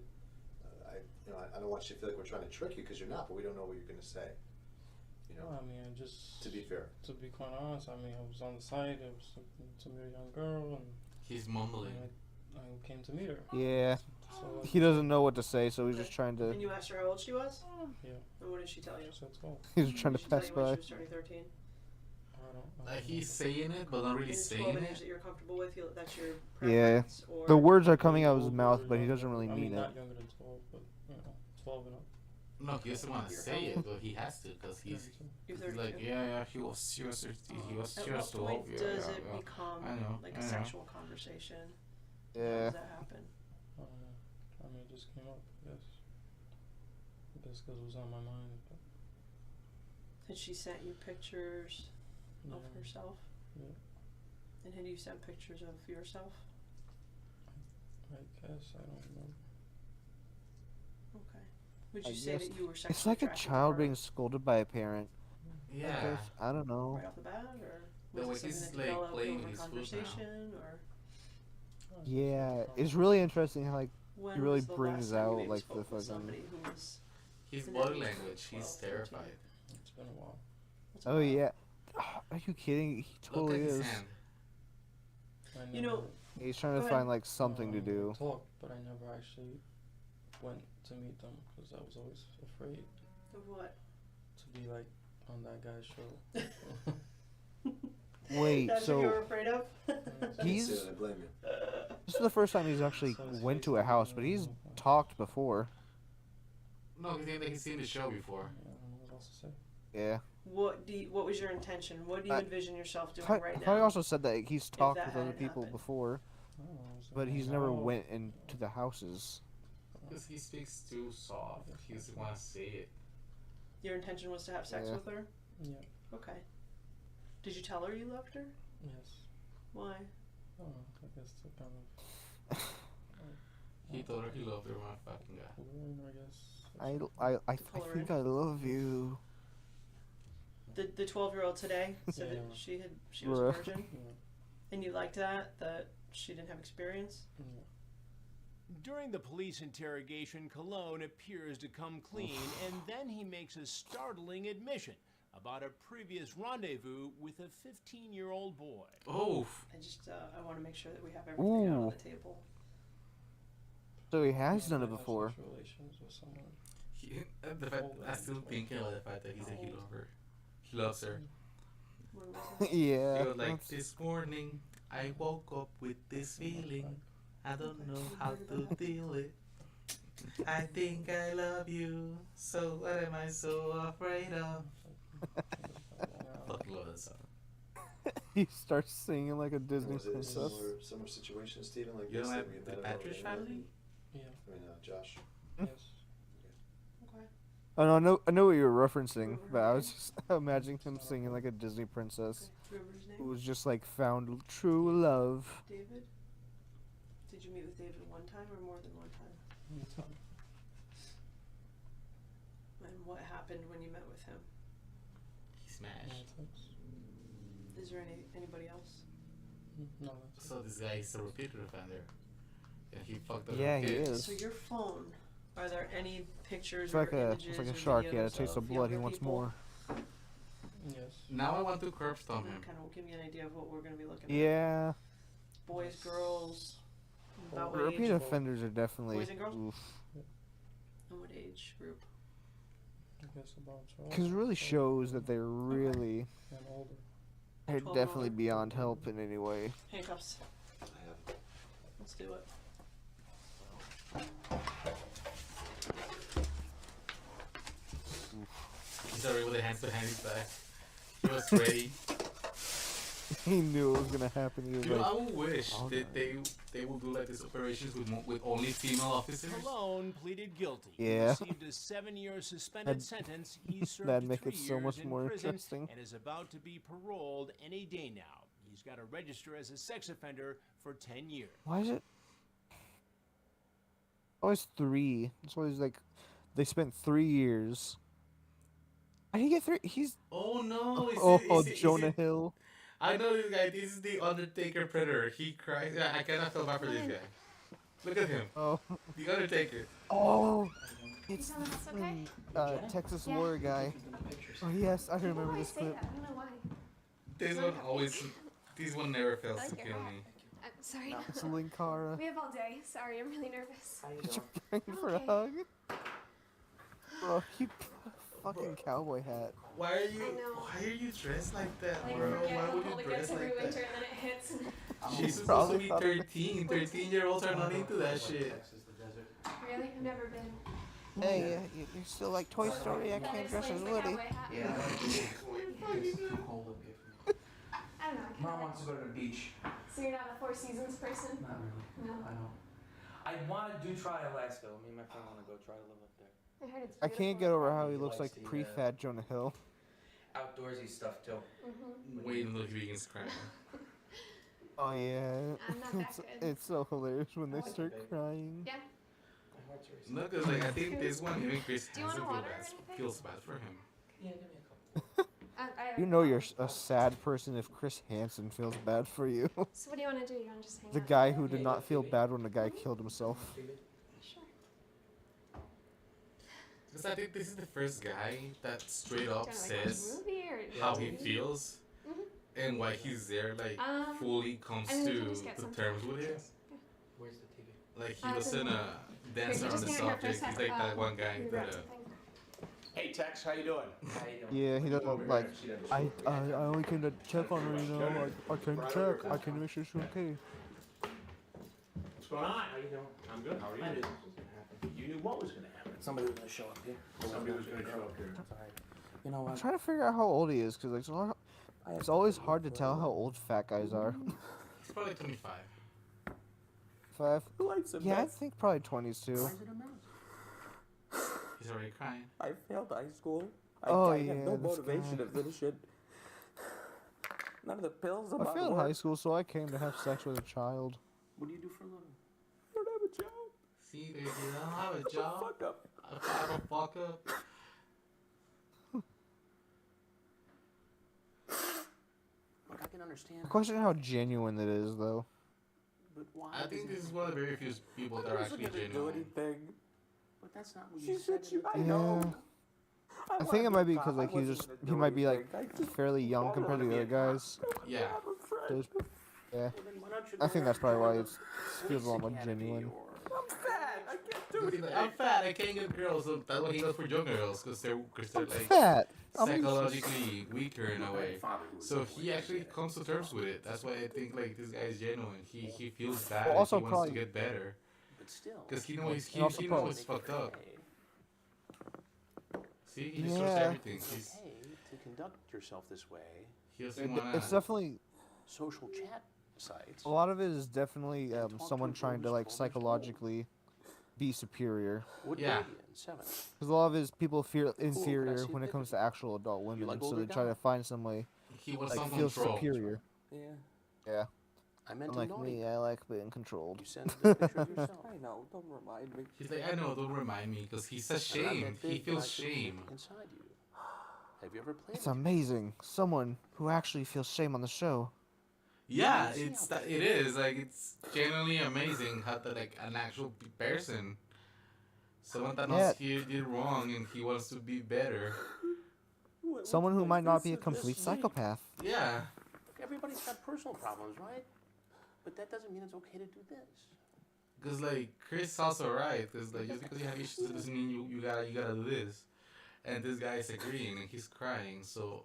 I don't want you to feel like we're trying to trick you because you're not, but we don't know what you're going to say. You know, No, I mean, I just. to be fair. To be quite honest, I mean, I was on the site. I was looking to meet a young girl, and He's mumbling. I came to meet her. Yeah. So, He doesn't know what to say, so he's just trying And to. you asked her how old she was? Yeah. And what did she tell you? So 12. He's trying Did to she tell pass you when by. she was turning 13? I don't Like he's saying it, but not really And it's saying 12 an age it. that you're comfortable with? That's your Yeah. preference? Or The words are coming out of his older, mouth, but he younger. doesn't really I mean it. not younger than 12, but 12 and up. No, he doesn't want to say it, but he has to because he's You're like, 32? yeah, he was 13, he was At just what 12. point Yeah, does yeah, it yeah. become I know, like I a know. sexual conversation? How Yeah. does that happen? I don't know. I mean, it just came up, I guess. I guess because it was on my mind. But, Had she sent you pictures of yeah. herself? Yeah. And had you sent pictures of yourself? I guess, I don't know. Okay. Would I you say guess that you were sexually it's like a attracted to child her being scolded by a parent. Yeah. I don't know. right off the bat, or The way was it he's, something that like, developed playing over his food now. conversation, or Yeah, it's really interesting how like when he really was the brings last time you out maybe like spoke the with fucking. somebody who was His in body that age language, group, he's 12, 13? terrified. It's been a while. What's a Oh while? yeah. Are you kidding? He Look totally at his is. hand. I You know, He's trying Go to ahead. find like something to We do. talked, but I never actually went to meet them because I was always afraid of what? to be like on that guy's show. Wait, That's what you were so afraid of? he's I blame you. this is the first time he's actually went to a house, but he's talked before. No, he's seen the show before. I don't know what else to say. Yeah. What was your intention? What do you envision yourself doing Probably, right now? probably also said that he's talked that with other hadn't people happened? before, I don't know, so but he's never now- went into the houses. Because he speaks too soft. He doesn't want to say it. Your intention was to have sex Yeah. with her? Yeah. Okay. Did you tell her you loved her? Yes. Why? I don't know. I guess to kind of. He told her he loved her, my fucking guy. Learn, I guess. I pull her think in? I love you. The 12-year-old today said that Yeah. she was a Bruh. virgin, Yeah. and you liked that she didn't have experience. Yeah. During the police interrogation, Cologne appears to come clean, and then he makes a startling admission about a previous rendezvous with a 15-year-old boy. Oh. I just I want to make sure that we have everything out on Ooh. the table. So he has Yeah, done I it had before. sexual relations with someone. The fact, I still thinking about the fact that he said he loved her. He loves her. When was that? Yeah. He was like, that's- this morning I woke up with this feeling. I don't know how to deal it. I think I love you. So what am I so afraid of? Fucking love that song. He starts singing like a Disney Was it a princess. similar situation, Stephen, like You this know that that we the met about Patridge the internet? family? Yeah. I mean, Josh. Yes. Okay. Oh no, I know what you were referencing, but I was just imagining him singing like a Disney princess Do you remember his who name? was just like found true love. David? Did you meet with David one time or more than one time? And what happened when you met with him? He smashed. Is there anybody else? No, So this guy is a repeated offender. And he fucked up Yeah, her he kids. is. So your phone, are there any pictures It's like or a images it's like a or shark. He had a videos taste of blood. He younger wants people? more. Yes. Now I want to curb stomp him. Kind of give me an idea of what we're going to be looking at. Yeah. Boys, girls, about what Repeat age? offenders are definitely. Boys and girls? Oof. And what age group? I guess about 12. Because it really shows that they're really. And older. They're 12 and definitely older. beyond help in any way. Handcuffs. Let's do it. He's already with the hands behind his back. He was ready. He knew it was gonna happen. He was Dude, like, I would wish "Oh, that they would do like these operations with only female officers. Cologne pleaded guilty. Yeah. He received a 7-year suspended sentence. He served that'd make 3 it so years much in more prison interesting. and is about to be paroled any day now. He's got to register as a sex offender for 10 years. Why is it always 3? It's always like they spent 3 years. I didn't get 3. He's Oh no! Jonah Hill. I know this guy. This is the Undertaker Predator. He cries. I cannot feel bad for this guy. Look at him. Oh. The Undertaker. Oh, it's That's okay. Texas lawyer guy. Oh yes, I remember Why this say clip. that? I don't know why. This one always. This one never fails to your kill hat. me. I'm sorry. It's Linkara. We have all day. Sorry, I'm really nervous. Praying for a hug. Bro, you fucking cowboy hat. Why are you? I know. Why are you dressed like that, Like, bro? forget Why how would cold you it gets dress every like winter that? and then it hits. And She's supposed to Probably be thought it- 13. 13-year-olds are not into that shit. really? I've never been. Hey, you're still like Toy Story. I That can't dress as explains the Woody. cowboy hat. Yeah. I don't know. Mom wants to go to the beach. So you're not a Four Seasons person? Not really. No. I don't. I want to do try Alaska. Me and my friend want to go try to live up there. I heard it's I can't get over how he looks like likes the, pre-fat Jonah Hill. Outdoorsy stuff too. Wait until he begins crying. Oh yeah, I'm not that it's, good. it's so hilarious when they start crying. Yeah. My heart's racing. No, because like I think this one, even Chris Do you want Hansen water or anything? feels bad for him. Yeah, give me a couple. You know you're a sad person if Chris Hansen feels bad for you. So what do you want to do? You want to just hang The out? guy who did not feel bad when the guy killed himself. Sure. Because I think this is the first guy that straight up Do you wanna, like, watch a says movie or how he TV? feels and why he's there, like fully comes I mean, we can to just get the something. terms with it. Where's the TV? Like he It's wasn't in a dancer Here, on you the just gonna subject. grab He's like that one guy you that. grab something. Hey Tex, how you doing? Yeah, he doesn't like. I only came to check on her, you know. I came to check. I came to make sure she's okay. What's going on? How you doing? I'm good. How are you? I knew this was gonna happen. You knew what was gonna happen. Somebody was gonna show up here. Somebody was gonna show up here. It's alright. You know I'm what? trying to figure out how old he is, cause like it's always hard to tell how old fat guys are. He's probably 25. 5. Who likes a Yeah, I mess? think probably 20s too. Why is it a mess? He's already crying. I failed high school. Oh, I yeah, have no this motivation guy. to finish it. None of the pills I about failed work. high school, so I came to have sex with a child. What do you do for a living? I don't have a job. See, baby, I don't have a Shut the job. fuck up. I don't fuck up. Look, I can understand. I question how genuine it is, though. But why? I think this is one of the very few people that are actually Do genuine. anything. But that's not what She you said. I know. I think it might be because like he might be like fairly young compared to the other guys. Yeah. There's- yeah. I think that's probably why it feels a lot more genuine. I'm fat. I can't do He's like, I'm fat. I can't get girls. So that's why he goes for young girls because they're like Fat. psychologically weaker in a way. So he actually comes to terms with it. That's why I think like this guy is genuine. He feels bad. Well, also he wants probably- to get better But still. because he knows he And also knows probably- it's fucked up. See, he just throws Yeah. everything. It's He's, okay to conduct yourself this way. he doesn't want It's definitely Social chat sites. a lot of it is definitely someone trying to like psychologically be superior. What Yeah. grade are you in? 7. Because a lot of it is people feel can I inferior see when a it comes to actual adult women, like so older they try to guys? find some way He wants like some feel control. superior. Yeah. Yeah. I meant Unlike naughty. me, I like being controlled. You sent a picture of yourself. I know. Don't remind me. He's like, I know, don't remind me, because he's And I'm ashamed. that He big that I feels should fit shame. inside you. Have you ever played It's it? amazing. Someone who actually feels shame on the show. Yeah, it is like it's genuinely amazing how that like an actual person, someone that knows he did wrong and he wants to be better. someone who might not be a This complete week. psychopath. Yeah. Everybody's got personal problems, right? But that doesn't mean it's okay to do this. Cause like Chris is also right. Cause like just because you have issues doesn't mean you gotta do this. And this guy is agreeing and he's crying. So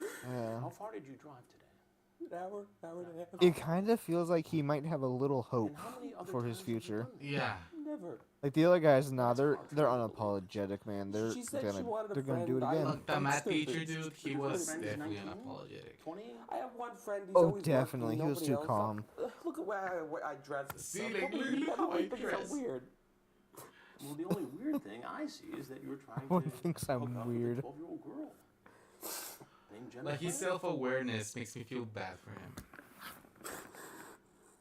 Yeah. How far did you drive today? An hour and a half. It kind of feels like he might have a little hope how many other for his future. Yeah. Never. Like the other guys, nah, they're unapologetic, man. They're She said she wanted a they're gonna do it friend. again. Look, the math stupid. teacher dude, he was definitely unapologetic. I have one friend. He's Oh, always definitely. He working, was nobody too else. calm. Look at where I dress. and See, stuff. like, Nobody- look how I everybody thinks I'm dress. weird. Well, the only weird thing I see is that you're trying Everyone to thinks hook I'm up weird. with a 12-year-old girl. Named Jennifer. Like his self-awareness makes me feel bad for him.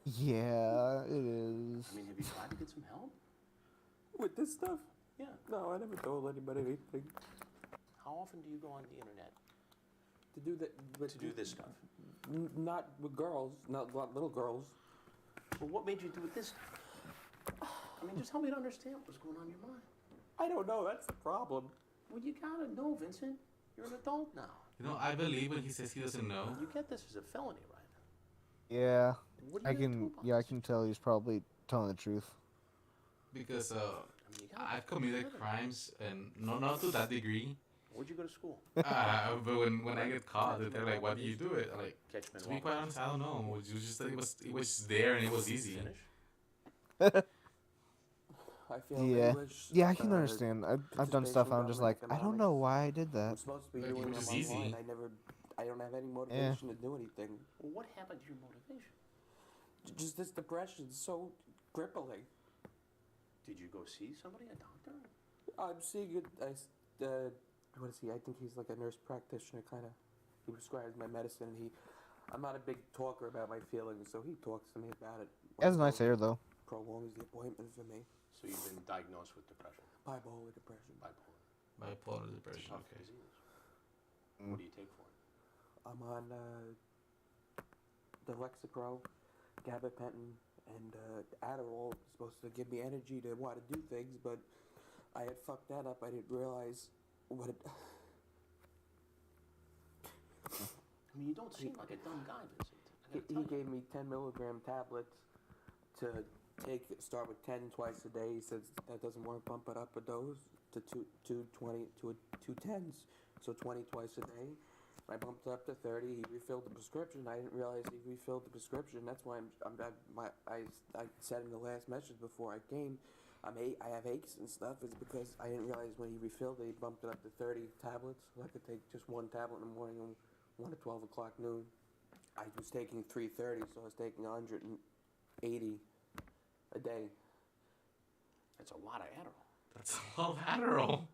Yeah, it is. I mean, have you tried to get some help? With this stuff? Yeah. No, I never told anybody anything. How often do you go on the internet To do that. But to do this stuff? Not with girls. Not little girls. Well, what made you do it this time? I mean, just help me to understand what's going on in your mind. I don't know. That's the problem. Well, you gotta know, Vincent. You're an adult now. You know, I believe when he says he doesn't know. You get this as a felony, right? Yeah, What are you gonna do about I can tell he's probably telling the truth. Because I've committed crimes and not to that degree. Where'd you go to school? But when I get caught, they're like, "Why do you do it?" I'm like, Catchment to be Walk. quite honest, I don't know. It was just that it was there and it was easy. I feel Yeah, English, yeah, I can understand. I've done stuff. I'm just like, I don't know why I did that. I'm supposed to be Like, it doing was them easy. online. I don't have any motivation to do anything. Well, what happened to your motivation? Just this depression is so crippling. Did you go see somebody, a doctor? I'm seeing it. What is he? I think he's like a nurse practitioner, kind of. He prescribes my medicine. I'm not a big talker about my feelings, so he talks to me about it. He has nice hair though. Prolongs the appointment for me. So you've been diagnosed with depression? Bipolar depression. Bipolar depression. Tough Okay. disease. What do you take for it? I'm on the Lexapro, gabapentin, and Adderall. Is supposed to give me energy to want to do things, but I had fucked that up. I didn't realize what it. I mean, you don't seem like a dumb guy, Vincent. He gave me 10 milligram tablets to start with 10 twice a day. He says that doesn't work. Bump it up a dose to 220 to 210s, so 20 twice a day. I bumped it up to 30. He refilled the prescription. I didn't realize he refilled the prescription. That's why I said in the last message before I came, I have aches and stuff. It's because I didn't realize when he refilled it, he bumped it up to 30 tablets. So I could take just one tablet in the morning and one at 12 o'clock noon. I was taking 330, so I was taking 180 a day. That's a lot of Adderall. That's a lot of Adderall.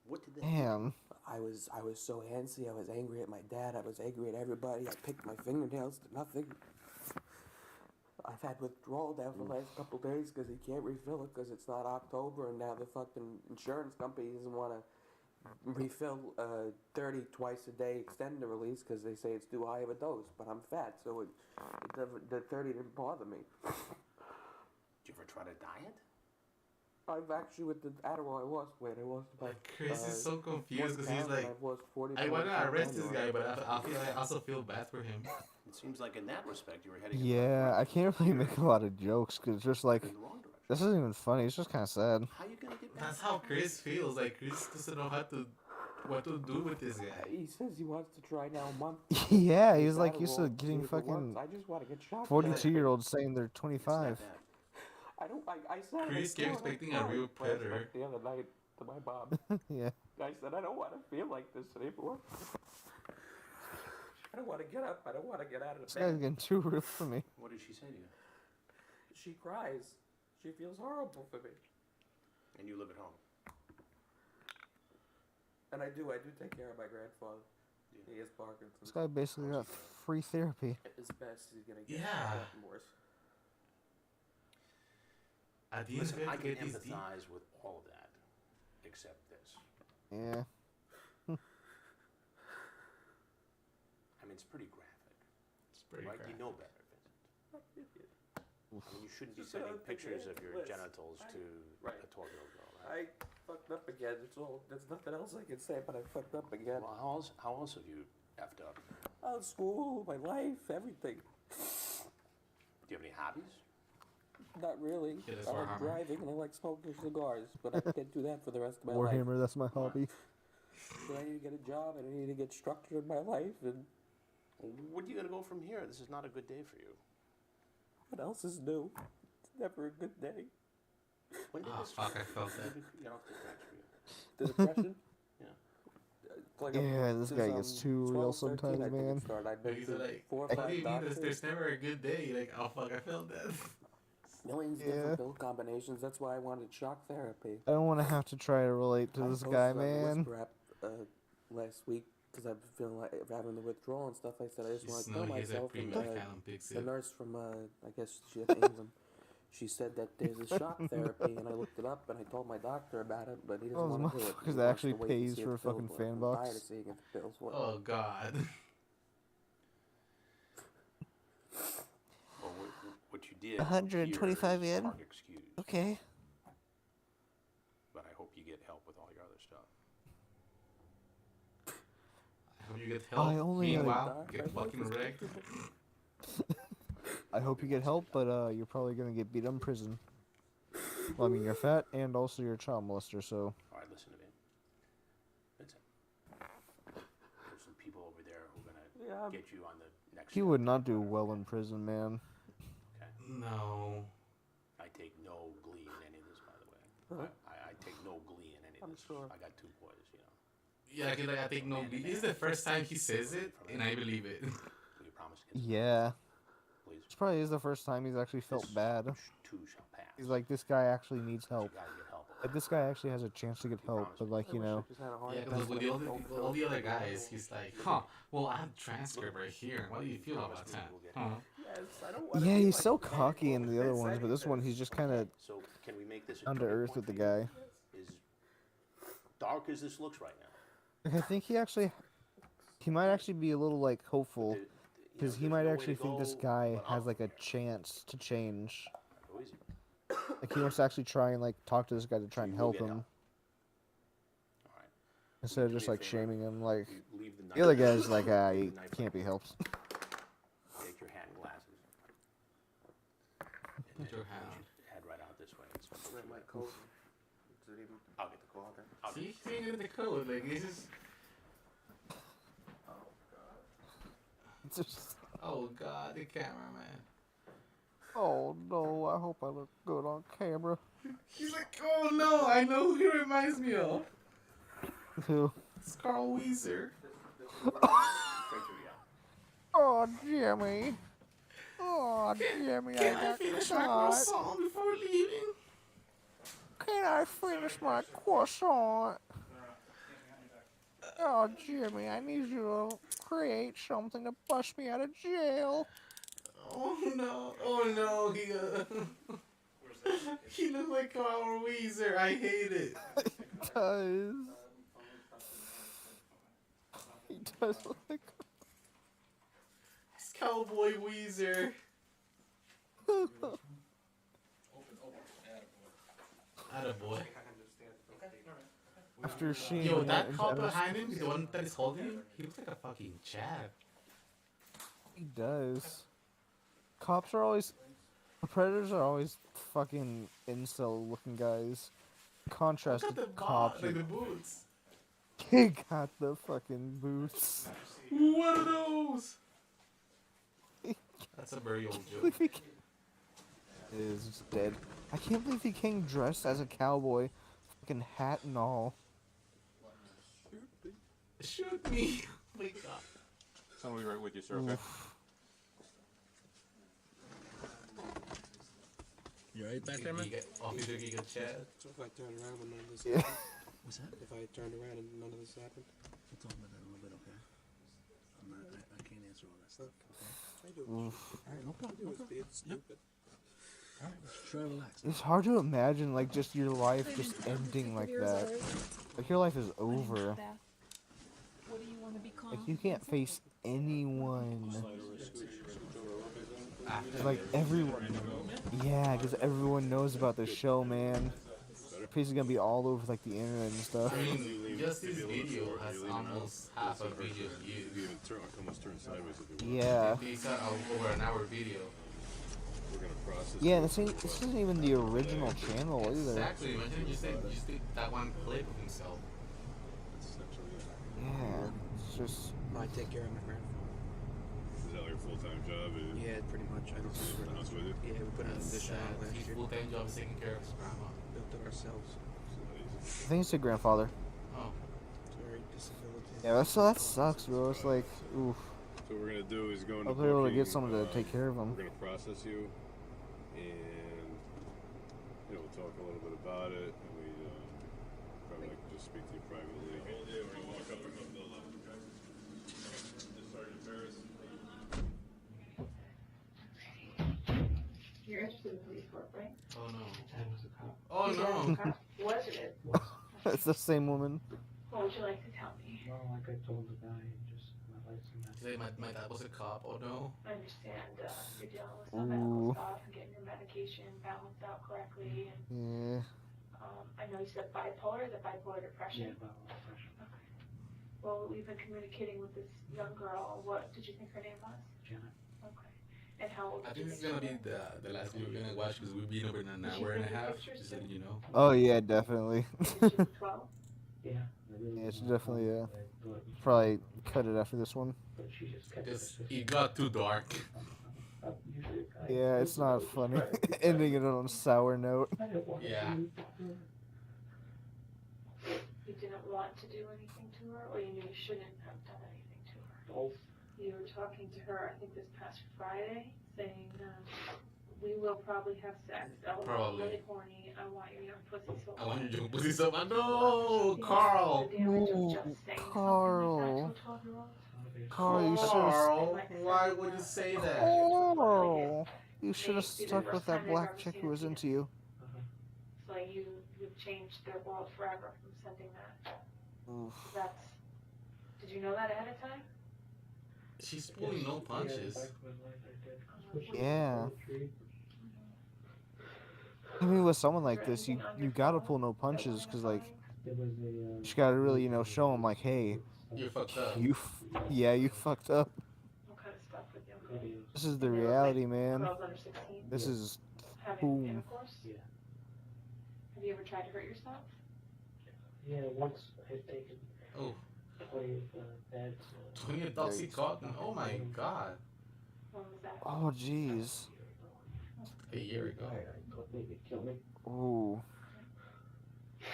What did that Damn. I was so antsy. I was angry at my dad. I was angry at everybody. I picked my fingernails to nothing. I've had withdrawal now for the last couple days because he can't refill it because it's not October, and now the fucking insurance company doesn't want to refill 30 twice a day extended release because they say it's too high of a dose. But I'm fat, so the 30 didn't bother me. Did you ever try to diet? I've actually, with the Adderall, I lost weight. I lost about. Chris is so confused 1 because he's pound, like, and I've lost 40 I want to pounds arrest this annually. guy, but I also feel bad for him. It seems like in that respect you were heading Yeah, I can't really make a lot of jokes because just like in the wrong direction. this isn't even funny. It's just kind of sad. How you gonna get back? That's how Chris feels. Like Chris doesn't know what to do with this guy. He says he wants to try now a month. Yeah, he Take was like Adderall, used to see getting if it works. fucking I just want to get shot. 42-year-olds saying they're 25. I don't. I said. Chris kept expecting a real predator. The other night to my mom. Yeah. I said I don't want to feel like this anymore. I don't want to get up. I don't want to get out of This the guy's bed. getting too real for me. What did she say to you? She cries. She feels horrible for me. And you live at home. And I do take care of my grandfather. He has Parkinson's. This guy basically got free therapy. As best he's gonna get. Yeah. It's getting worse. At the end Listen, of it, I you can get this deep. empathize with all of that, except this. Yeah. I mean, it's pretty graphic. It's pretty right? graphic. You know better, Vincent. I mean, you shouldn't be Just, sending take pictures it, of your Liz. genitals to Right. a 12-year-old girl, right? fucked up again. There's nothing else I can say, but I fucked up again. Well, how else have you effed up? Oh, school, my life, everything. Do you have any hobbies? Not really. Yeah, that's I like Warhammer. driving and I like smoking cigars, but I can't do that for the rest of my life. Warhammer, that's my hobby. So I need to get a job and I need to get structure in my life. And Where are you gonna go from here? This is not a good day for you. what else is new? It's never a good day. When did Oh this fuck, I felt that. You know, for you? The depression? Yeah. Like Yeah, this guy gets too real 12, 13, sometimes, I think it man. started. I've been He's to like, 4 or what 5 do you mean? doctors. There's never a good day. Like, oh fuck, I felt that. Millions of different pill combinations. That's why I wanted shock therapy. I don't want to have to try to relate to I this posted guy, on the man. Whisper app, last week because I've been feeling like having the withdrawal and stuff. I said I just want to kill myself. And the nurse from I guess she had England. She said that there's a shock therapy, and I looked it up, and I told my doctor about it, but he doesn't Oh, want to do it. because that actually pays for a fucking fan I'm box. tired of seeing if the pills work. Oh god. Well, what you did 125 here is yen? hard excuse, Okay. but I hope you get help with all your other stuff. I hope you get help. I only Meanwhile, get fucking wrecked. I hope you get help, but you're probably gonna get beat up in prison. Well, I mean, you're fat and also you're a child molester, so. All right, listen to me. Vincent, there's some people over there who are gonna get you on the next. He would not do well in prison, man. Okay. No. I take no glee in any of this, by the way. I take no glee in any of this. I got 2 boys, you know. Yeah, cause like, I think no. This is the first time he says it, and I believe it. Will you promise to get Yeah. Please. This probably is the first time he's actually felt bad. Too shall pass. He's like, this guy actually needs help. You gotta get help. Like, this guy actually has a chance to get help, but like, you know. Yeah, because with all the other guys, he's like, huh, well, I have transcript right here. What do you feel about that? Huh? Yeah, he's so cocky in the other ones, but this one he's just kind of So can we make this a down to turning earth point with the for you? guy. As dark as this looks right now. Like, I think he might actually be a little like hopeful, because he might actually think this guy has like a chance to change. Go easy. Like he wants to actually try and like talk to this guy to try and help him. Instead of just like shaming him, like the other guy's like, he can't be helped. Take your hand glasses. Put your hand. Head right out this way. My coat. I'll get the call. Okay. See, he ain't in the code. Like, this is. Oh god, the cameraman. Oh no, I hope I look good on camera. He's like, oh no, I know who he reminds me of. Who? It's Carl Weezer. Oh, Jimmy. Oh, Jimmy, Can I I got finish my caught. croissant before leaving? Can I finish my croissant? Oh, Jimmy, I need you to create something to bust me out of jail. Oh no, he looks like Carl Weezer. I hate it. He does. He does look like. It's Cowboy Weezer. Attaboy. After seeing Yo, him that in cop Dennis- behind him, the one that is holding him, he looks like a fucking Chad. He does. Cops are always. Predators are always fucking incel looking guys. Contrast Look at to the cops. like the boots. He got the fucking boots. What are those? That's a very old joke. It is just dead. I can't believe he came dressed as a cowboy, fucking hat and all. Shoot me! Oh my god. I'll be right with you, sir. Okay. You right back there, man? Officer Giga Chad. So if I turned around when none of this Yeah. happened? What's that? If I turned around and none of this happened? We'll talk about that in a little bit, okay? I can't answer all that stuff, okay? I do. Alright, no problem. No problem. It's stupid. Alright, try to relax. It's hard to imagine, like, just your life just ending like that. Like, your life is over. What do you want to be called? Like, you can't face anyone. Like, everyone. Yeah, because everyone knows about the show, man. face is gonna be all over like the internet and stuff. I mean, just this video has almost half a billion views. Yeah. These are over an hour video. We're gonna process. Yeah, this isn't even the original channel either. Exactly. Imagine you did that one clip of himself. Yeah, it's just. I take care of my grandfather. Is that like a full-time job? Yeah, pretty much. I don't see it Honest with you? Yeah, we put an addition on last His year. full-time job is taking care of his grandma. Built it ourselves. I think it's a grandfather. Oh. Sorry, disability. Yeah, that sucks, bro. It's like, oof. So what we're gonna do is go into I'll be able to booking, get someone to take care of him. We're gonna process you, and we'll talk a little bit about it, and we probably like to just speak to you privately. We're gonna walk up and go to the left, okay? Sergeant Ferris. You're interested in police work, right? Oh no. Oh no. Was it? It's the same woman. What would you like to tell me? Well, like I told the guy, just my license. Say my dad was a cop. Oh no. I understand you're dealing with some medical stuff and getting your medication balanced out correctly. And, Yeah. I know you said bipolar. Is it bipolar depression? Yeah, bipolar depression. Okay. Well, we've been communicating with this young girl. What did you think her name was? Janet. Okay. And how old? I think this is gonna be the last video we're gonna watch because we've been over in an hour and a half. Just letting you know. Oh yeah, definitely. 12? Yeah. Yeah, it's definitely probably cut it after this one. Because it got too dark. Yeah, it's not funny. Ending it on a sour note. Yeah. You didn't want to do anything to her, or you knew you shouldn't have done anything to her? Both. You were talking to her, I think this past Friday, saying, we will probably have sex. I'm Probably. really horny. I want your young pussy so I want your young pussy so bad. No, Carl. Carl. Carl, you should have. Carl, why would you say that? Carl, you should have stuck with that black chick who was into you. So you've changed their world forever from sending that. Oof. Did you know that ahead of time? She's pulling no punches. Yeah. I mean, with someone like this, you gotta pull no punches, cause like, you gotta really, show them like, hey, You fucked up. you fucked up. What kind of stuff with young girls? This is the reality, man. Girls under 16? This is Having boom. intercourse? Yeah. Have you ever tried to hurt yourself? Yeah, once I had taken Oh. 20 beds. 20 Oxycontin. Oh my god. When was that? Oh, jeez. A year ago. I thought maybe it'd kill me. Ooh.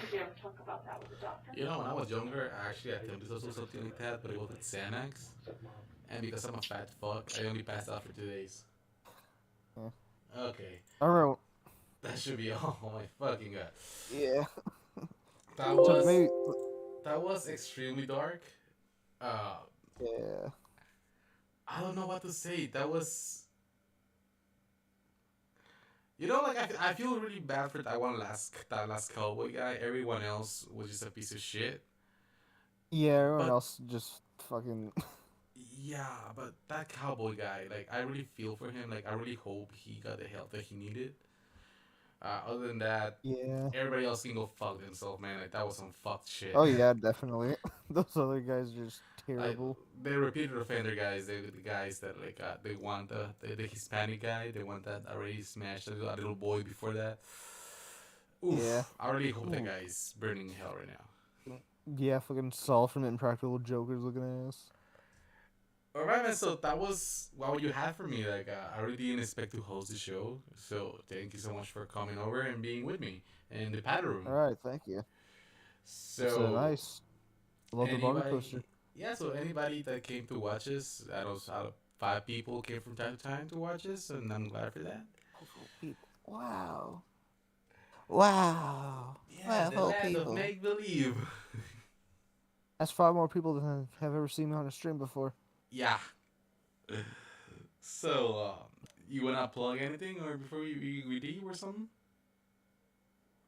Did you ever talk about that with the doctor? You know, when I was younger, I actually attempted to do something like that, but it was with Xanax. And because I'm a fat fuck, I only passed out for 2 days. Yeah. Okay. Alright. That should be all. Oh my fucking god. Yeah. That was extremely dark. Yeah. I don't know what to say. That was. Like I feel really bad for that last cowboy guy. Everyone else was just a piece of shit. Yeah, everyone else just fucking. Yeah, but that cowboy guy, like, I really feel for him. Like, I really hope he got the help that he needed. Other than that, Yeah. everybody else can go fuck themselves, man. Like, that was some fucked shit. Oh yeah, definitely. Those other guys are just terrible. They're repeated offender guys. They're the guys that like they want the Hispanic guy. They want that already smashed a little boy before that. Oof, Yeah. I really hope that guy is burning in hell right now. Yeah, fucking Saul from Impractical Jokers looking ass. Alright, man, so that was what you had for me. Like, I really didn't expect to host the show. So, thank you so much for coming over and being with me in the pad room. Alright, thank you. So, nice. Love the barbie poster. Yeah, so anybody that came to watch us, out of 5 people came from time to time to watch us, and I'm glad for that. Wow. Wow. Yeah, the land of make-believe. That's 5 more people than have ever seen me on a stream before. Yeah. So, you wanna plug anything, or before we leave or something?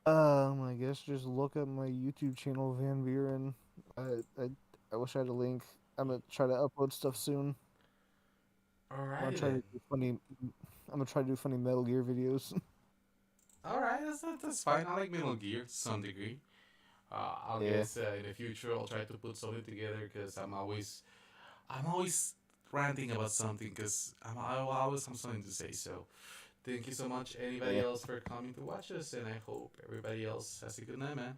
I guess just look up my YouTube channel, Van Buren. I wish I had a link. I'm gonna try to upload stuff soon. Alright. I'm gonna try to do funny Metal Gear videos. All right, that's fine. I like Metal Gear to some degree. I'll Yeah. guess in the future I'll try to put something together because I'm always ranting about something because I always have something to say. So thank you so much, anybody Yeah. else, for coming to watch us, and I hope everybody else has a good night, man.